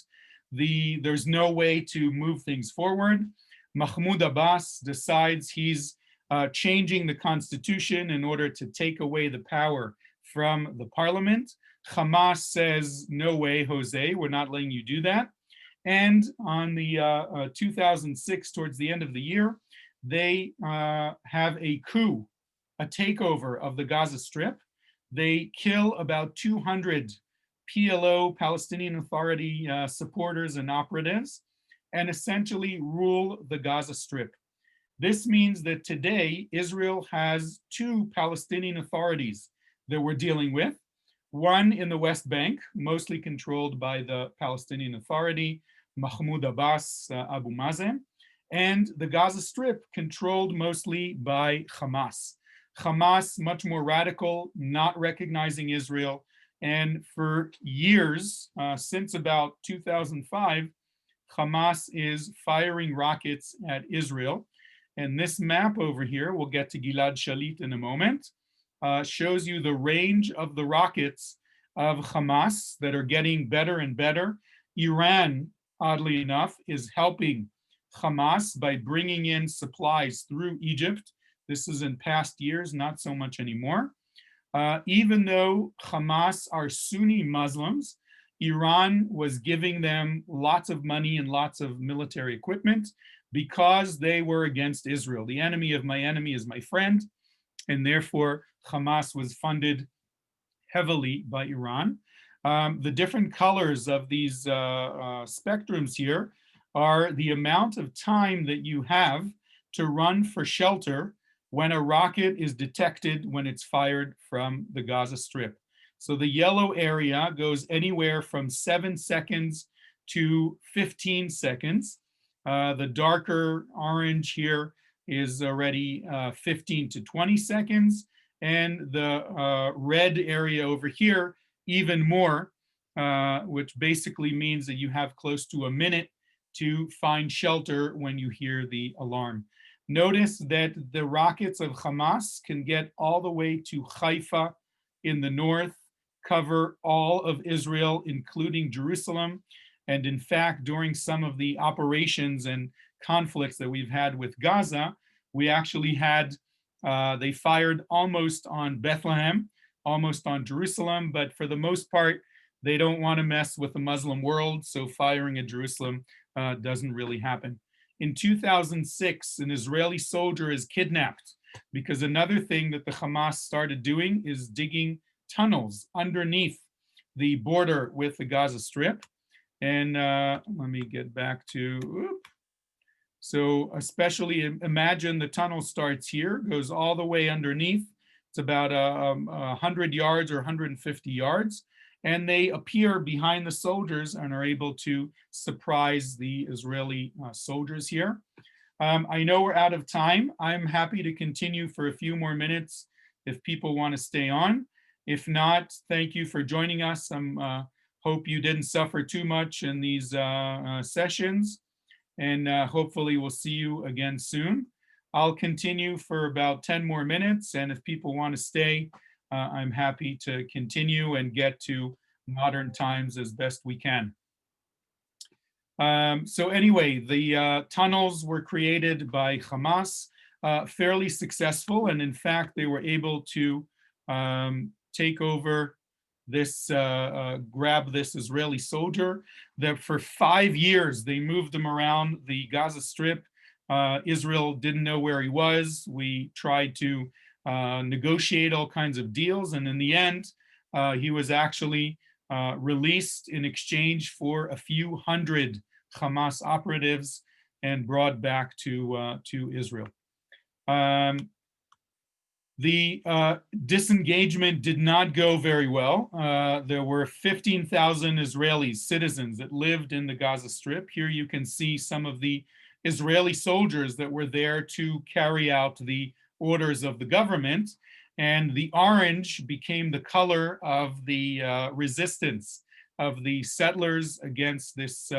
There's no way to move things forward. Mahmoud Abbas decides he's changing the constitution in order to take away the power from the parliament. Hamas says, no way, Jose, we're not letting you do that. And on the 2006, towards the end of the year, they have a coup, a takeover of the Gaza Strip. They kill about 200 PLO, Palestinian Authority supporters and operatives, and essentially rule the Gaza Strip. This means that today, Israel has 2 Palestinian authorities that we're dealing with. One in the West Bank, mostly controlled by the Palestinian Authority, Mahmoud Abbas, Abu Mazen, and the Gaza Strip controlled mostly by Hamas. Hamas, much more radical, not recognizing Israel. And for years, since about 2005, Hamas is firing rockets at Israel. And this map over here, we'll get to Gilad Shalit in a moment, shows you the range of the rockets of Hamas that are getting better and better. Iran, oddly enough, is helping Hamas by bringing in supplies through Egypt. This is in past years, not so much anymore. Even though Hamas are Sunni Muslims, Iran was giving them lots of money and lots of military equipment because they were against Israel. The enemy of my enemy is my friend, and therefore Hamas was funded heavily by Iran. The different colors of these spectrums here are the amount of time that you have to run for shelter when a rocket is detected when it's fired from the Gaza Strip. So the yellow area goes anywhere from 7 seconds to 15 seconds. The darker orange here is already 15 to 20 seconds. And the red area over here, even more, which basically means that you have close to a minute to find shelter when you hear the alarm. Notice that the rockets of Hamas can get all the way to Haifa in the north, cover all of Israel, including Jerusalem. And in fact, during some of the operations and conflicts that we've had with Gaza, we actually had, they fired almost on Bethlehem, almost on Jerusalem, but for the most part, They don't want to mess with the Muslim world, so firing at Jerusalem doesn't really happen. In 2006, an Israeli soldier is kidnapped because another thing that the Hamas started doing is digging tunnels underneath the border with the Gaza Strip. And let me get back to, so especially imagine the tunnel starts here, goes all the way underneath. It's about 100 yards or 150 yards. And they appear behind the soldiers and are able to surprise the Israeli soldiers here. I know we're out of time. I'm happy to continue for a few more minutes if people want to stay on. If not, thank you for joining us. I hope you didn't suffer too much in these sessions, and hopefully we'll see you again soon. I'll continue for about 10 more minutes, and if people want to stay, I'm happy to continue and get to modern times as best we can. So anyway, the tunnels were created by Hamas, fairly successful, and in fact, they were able to take over this, grab this Israeli soldier. That for 5 years, they moved him around the Gaza Strip. Israel didn't know where he was. We tried to negotiate all kinds of deals, and in the end, he was actually released in exchange for a few hundred Hamas operatives and brought back to Israel. The disengagement did not go very well. There were 15,000 Israeli citizens that lived in the Gaza Strip. Here you can see some of the Israeli soldiers that were there to carry out the orders of the government. And the orange became the color of the resistance of the settlers against this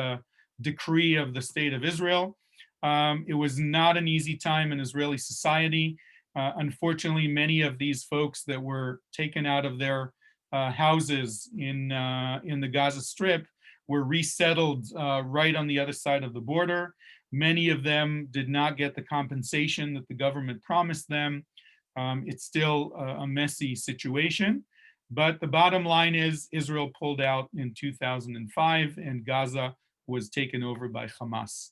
decree of the state of Israel. It was not an easy time in Israeli society. Unfortunately, many of these folks that were taken out of their houses in the Gaza Strip were resettled right on the other side of the border. Many of them did not get the compensation that the government promised them. It's still a messy situation. But the bottom line is Israel pulled out in 2005 and Gaza was taken over by Hamas.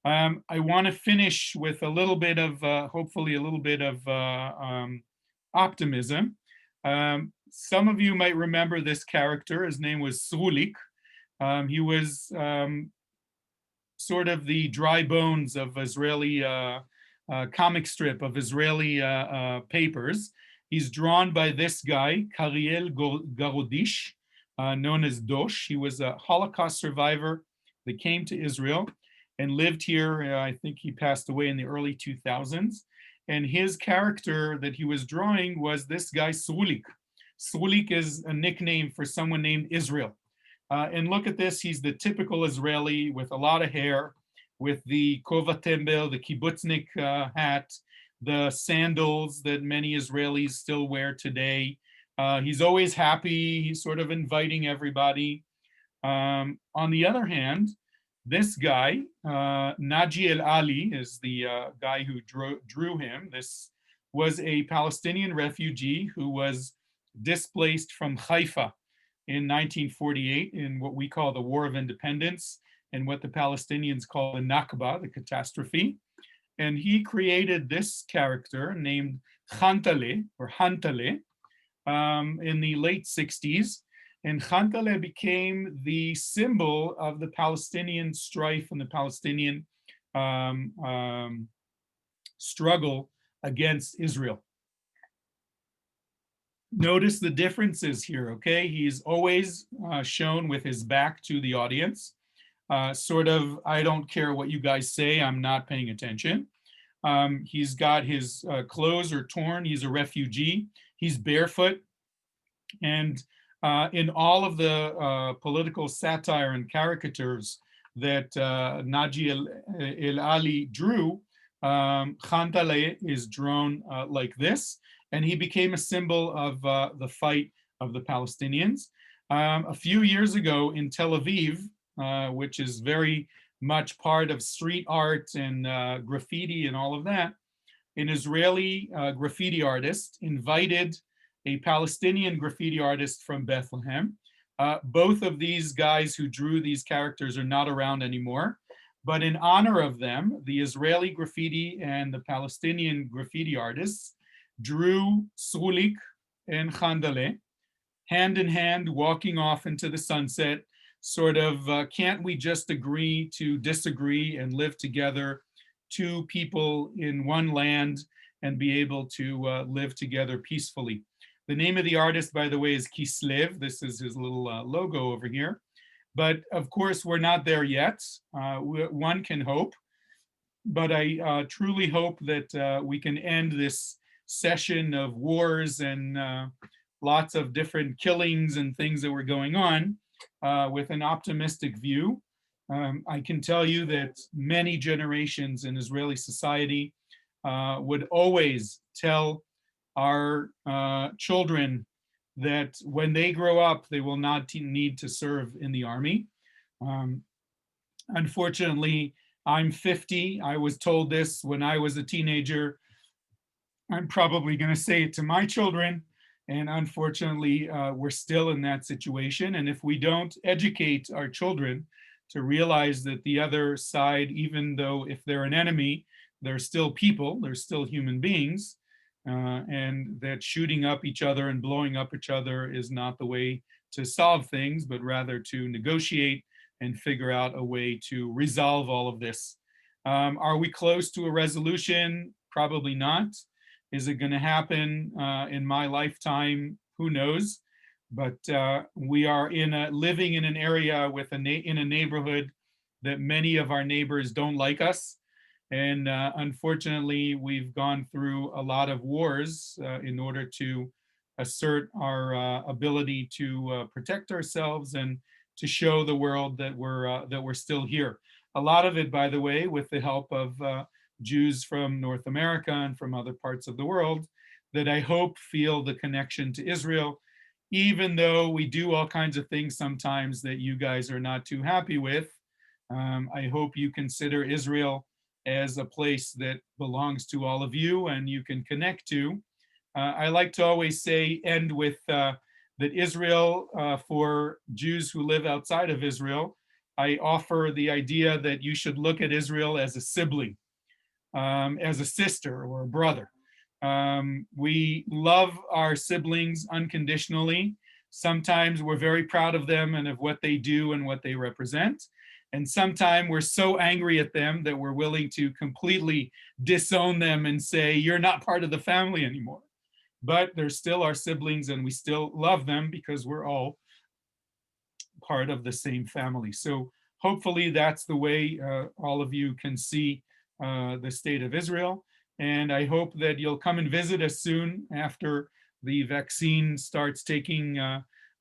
I want to finish with a little bit of, hopefully a little bit of optimism. Some of you might remember this character. His name was Srulik. He was sort of the dry bones of Israeli comic strip of Israeli papers. He's drawn by this guy, Kariel Garodish, known as Dosh. He was a Holocaust survivor that came to Israel and lived here. I think he passed away in the early 2000s. And his character that he was drawing was this guy, Srulik. Srulik is a nickname for someone named Israel. And look at this, he's the typical Israeli with a lot of hair, with the kova tembel, the kibbutznik hat, the sandals that many Israelis still wear today. He's always happy, he's sort of inviting everybody. On the other hand, this guy, Naji El Ali, is the guy who drew him. This was a Palestinian refugee who was displaced from Haifa in 1948 in what we call the War of Independence and what the Palestinians call the Nakba, the catastrophe. And he created this character named Khantale, or Hantale, in the late 60s. And Khantale became the symbol of the Palestinian strife and the Palestinian struggle against Israel. Notice the differences here, okay? He's always shown with his back to the audience. Sort of, I don't care what you guys say, I'm not paying attention. He's got his clothes are torn, he's a refugee, he's barefoot. And in all of the political satire and caricatures that Naji El Ali drew, Khantale is drawn like this, and he became a symbol of the fight of the Palestinians. A few years ago in Tel Aviv, which is very much part of street art and graffiti and all of that, an Israeli graffiti artist invited a Palestinian graffiti artist from Bethlehem Both of these guys who drew these characters are not around anymore. But in honor of them, the Israeli graffiti and the Palestinian graffiti artists drew Srulik and Khandaleh, hand in hand, walking off into the sunset, sort of, can't we just agree to disagree and live together, two people in one land, and be able to live together peacefully. The name of the artist, by the way, is Kislev. This is his little logo over here. But of course, we're not there yet. One can hope, but I truly hope that we can end this session of wars and lots of different killings and things that were going on with an optimistic view. I can tell you that many generations in Israeli society would always tell our children that when they grow up, they will not need to serve in the army. Unfortunately, I'm 50. I was told this when I was a teenager. I'm probably going to say it to my children. And unfortunately, we're still in that situation. And if we don't educate our children to realize that the other side, even though if they're an enemy, they're still people, they're still human beings, and that shooting up each other and blowing up each other is not the way to solve things, but rather to negotiate and figure out a way to resolve all of this. Are we close to a resolution? Probably not. Is it going to happen in my lifetime? Who knows? But we are living in an area with in a neighborhood that many of our neighbors don't like us. And unfortunately, we've gone through a lot of wars in order to assert our ability to protect ourselves and to show the world that we're still here. A lot of it, by the way, with the help of Jews from North America and from other parts of the world that I hope feel the connection to Israel, even though we do all kinds of things sometimes that you guys are not too happy with. I hope you consider Israel as a place that belongs to all of you and you can connect to. I like to always end with that Israel, for Jews who live outside of Israel, I offer the idea that you should look at Israel as a sibling, as a sister or a brother. We love our siblings unconditionally. Sometimes we're very proud of them and of what they do and what they represent. And sometimes we're so angry at them that we're willing to completely disown them and say, you're not part of the family anymore. But they're still our siblings and we still love them because we're all part of the same family. So hopefully that's the way all of you can see the state of Israel. And I hope that you'll come and visit us soon after the vaccine starts taking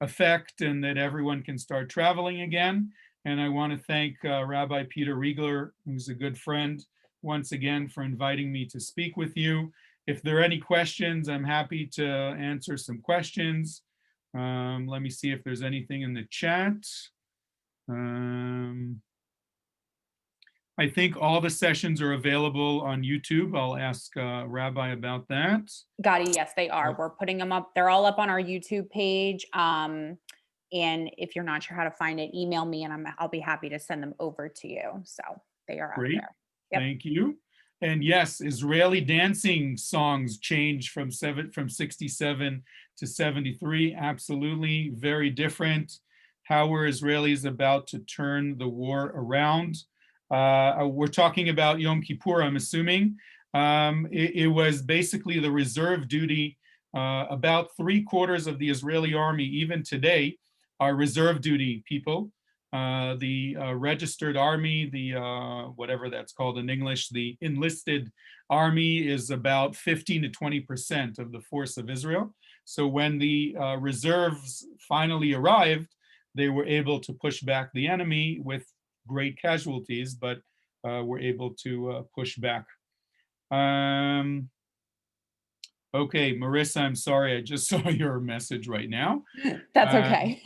effect and that everyone can start traveling again. And I want to thank Rabbi Peter Riegler, who's a good friend, once again for inviting me to speak with you. If there are any questions, I'm happy to answer some questions. Let me see if there's anything in the chat. I think all the sessions are available on YouTube. I'll ask Rabbi about that. Gadi, yes, they are. We're putting them up. They're all up on our YouTube page. And if you're not sure how to find it, email me and I'll be happy to send them over to you. So they are Great. up there. Yep. Thank you. And yes, Israeli dancing songs changed from 67 to 73. Absolutely, very different. How were Israelis about to turn the war around? We're talking about Yom Kippur, I'm assuming. It was basically the reserve duty. About 3/4 of the Israeli army, even today, are reserve duty people. The registered army, the whatever that's called in English, the enlisted army is about 15 to 20% of the force of Israel. So when the reserves finally arrived, they were able to push back the enemy with great casualties, but were able to push back. Okay, Marissa, I'm sorry, I just saw your message right now. That's okay.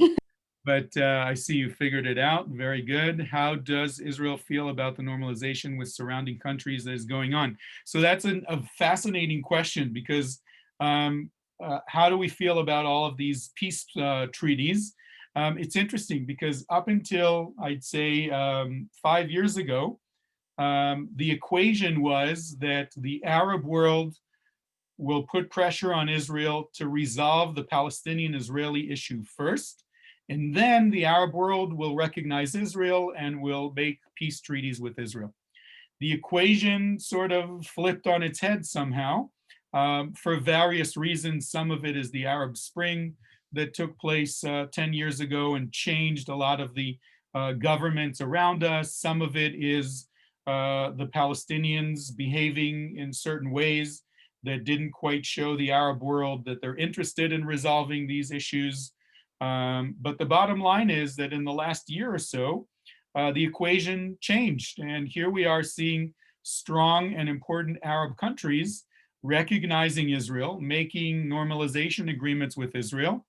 But I see you figured it out. Very good. How does Israel feel about the normalization with surrounding countries that is going on? So that's a fascinating question because how do we feel about all of these peace treaties? It's interesting because up until I'd say 5 years ago, the equation was that the Arab world will put pressure on Israel to resolve the Palestinian-Israeli issue first, and then the Arab world will recognize Israel and will make peace treaties with Israel. The equation sort of flipped on its head somehow for various reasons. Some of it is the Arab Spring that took place 10 years ago and changed a lot of the governments around us. Some of it is the Palestinians behaving in certain ways that didn't quite show the Arab world that they're interested in resolving these issues. But the bottom line is that in the last year or so, the equation changed. And here we are seeing strong and important Arab countries recognizing Israel, making normalization agreements with Israel,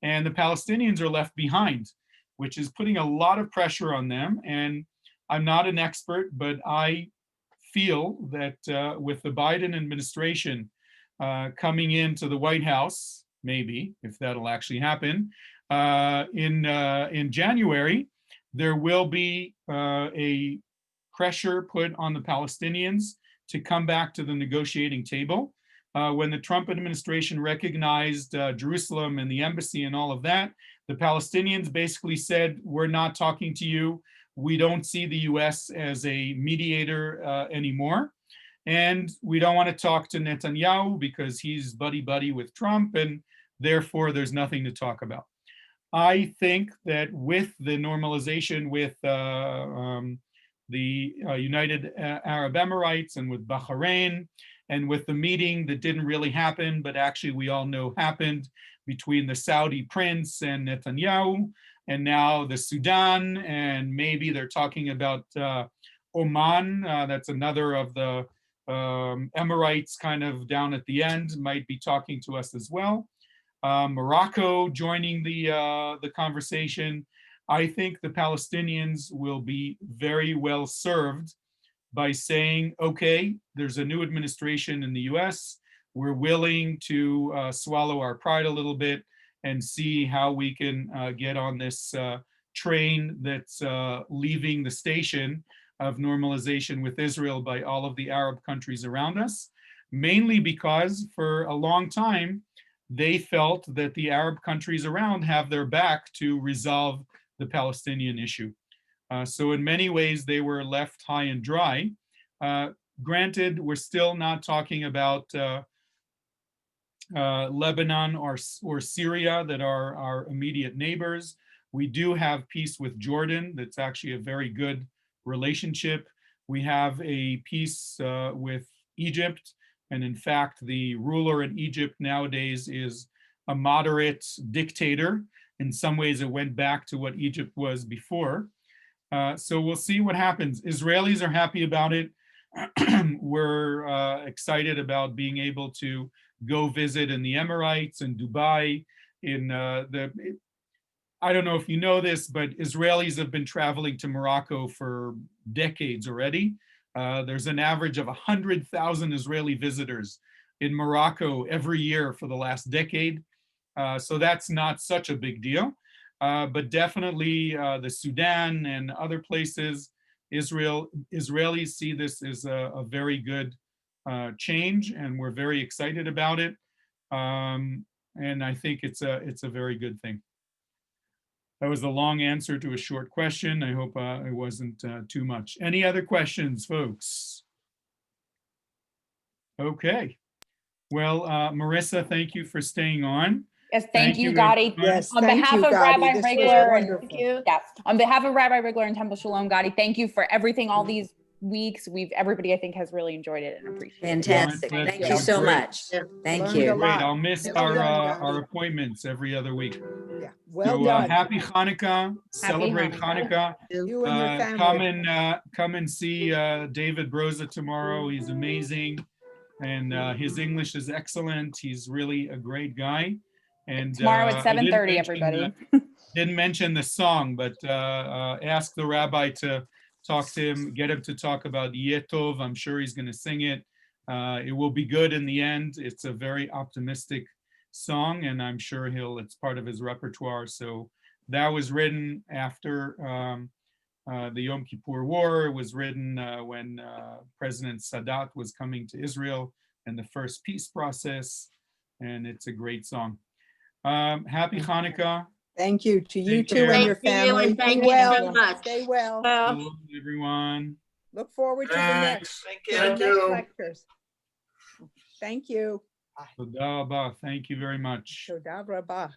and the Palestinians are left behind, which is putting a lot of pressure on them. And I'm not an expert, but I feel that with the Biden administration coming into the White House, maybe, if that'll actually happen, in January, there will be a pressure put on the Palestinians to come back to the negotiating table. When the Trump administration recognized Jerusalem and the embassy and all of that, the Palestinians basically said, we're not talking to you. We don't see the US as a mediator anymore. And we don't want to talk to Netanyahu because he's buddy-buddy with Trump, and therefore there's nothing to talk about. I think that with the normalization with the United Arab Emirates and with Bahrain, and with the meeting that didn't really happen, but actually we all know happened between the Saudi prince and Netanyahu, and now the Sudan, and maybe they're talking about Oman. That's another of the Emirates kind of down at the end, might be talking to us as well. Morocco joining the conversation. I think the Palestinians will be very well served by saying, okay, there's a new administration in the US. We're willing to swallow our pride a little bit and see how we can get on this train that's leaving the station of normalization with Israel by all of the Arab countries around us, mainly because for a long time, they felt that the Arab countries around have their back to resolve the Palestinian issue. So in many ways, they were left high and dry. Granted, we're still not talking about Lebanon or Syria that are our immediate neighbors. We do have peace with Jordan. That's actually a very good relationship. We have a peace with Egypt. And in fact, the ruler in Egypt nowadays is a moderate dictator. In some ways, it went back to what Egypt was before. So we'll see what happens. Israelis are happy about it. We're excited about being able to go visit in the Emirates and Dubai. I don't know if you know this, but Israelis have been traveling to Morocco for decades already. There's an average of 100,000 Israeli visitors in Morocco every year for the last decade. So that's not such a big deal. But definitely the Sudan and other places, Israelis see this as a very good change, and we're very excited about it. And I think it's a very good thing. That was a long answer to a short question. I hope it wasn't too much. Any other questions, folks? Okay. Well, Marissa, thank you for staying on. Yes, thank you, Gadi. Yes, on thank behalf you, of Gadi. Rabbi This was Rigler, wonderful. on behalf of Rabbi Rigler and Temple Shalom, Gadi, thank you for everything all these weeks. Everybody, I think, has really enjoyed it and appreciated it. Fantastic. Well, Thank you so great. much. Thank Learned a you. Great. lot. I'll miss Well done, our Gadi. appointments every other week. Yeah, well So done. happy Hanukkah. Celebrate Hanukkah. Hanukkah. You and your family. Come and see David Broza tomorrow. He's amazing, and his English is excellent. He's really a great guy. And Tomorrow at 7:30, everybody. Didn't mention the song, but ask the rabbi to talk to him, get him to talk about Yetov. I'm sure he's going to sing it. It will be good in the end. It's a very optimistic song, and I'm sure it's part of his repertoire. So that was written after the Yom Kippur War. It was written when President Sadat was coming to Israel and the first peace process, and it's a great song. Happy Hanukkah. Thank you to you Take too care. and your Thank you, family. and thank Be you so well. much. Stay well. Hello, everyone. Look forward to the next, Thank to the next lectures. Thank you. Toda rabah. Thank you very much. Toda rabah.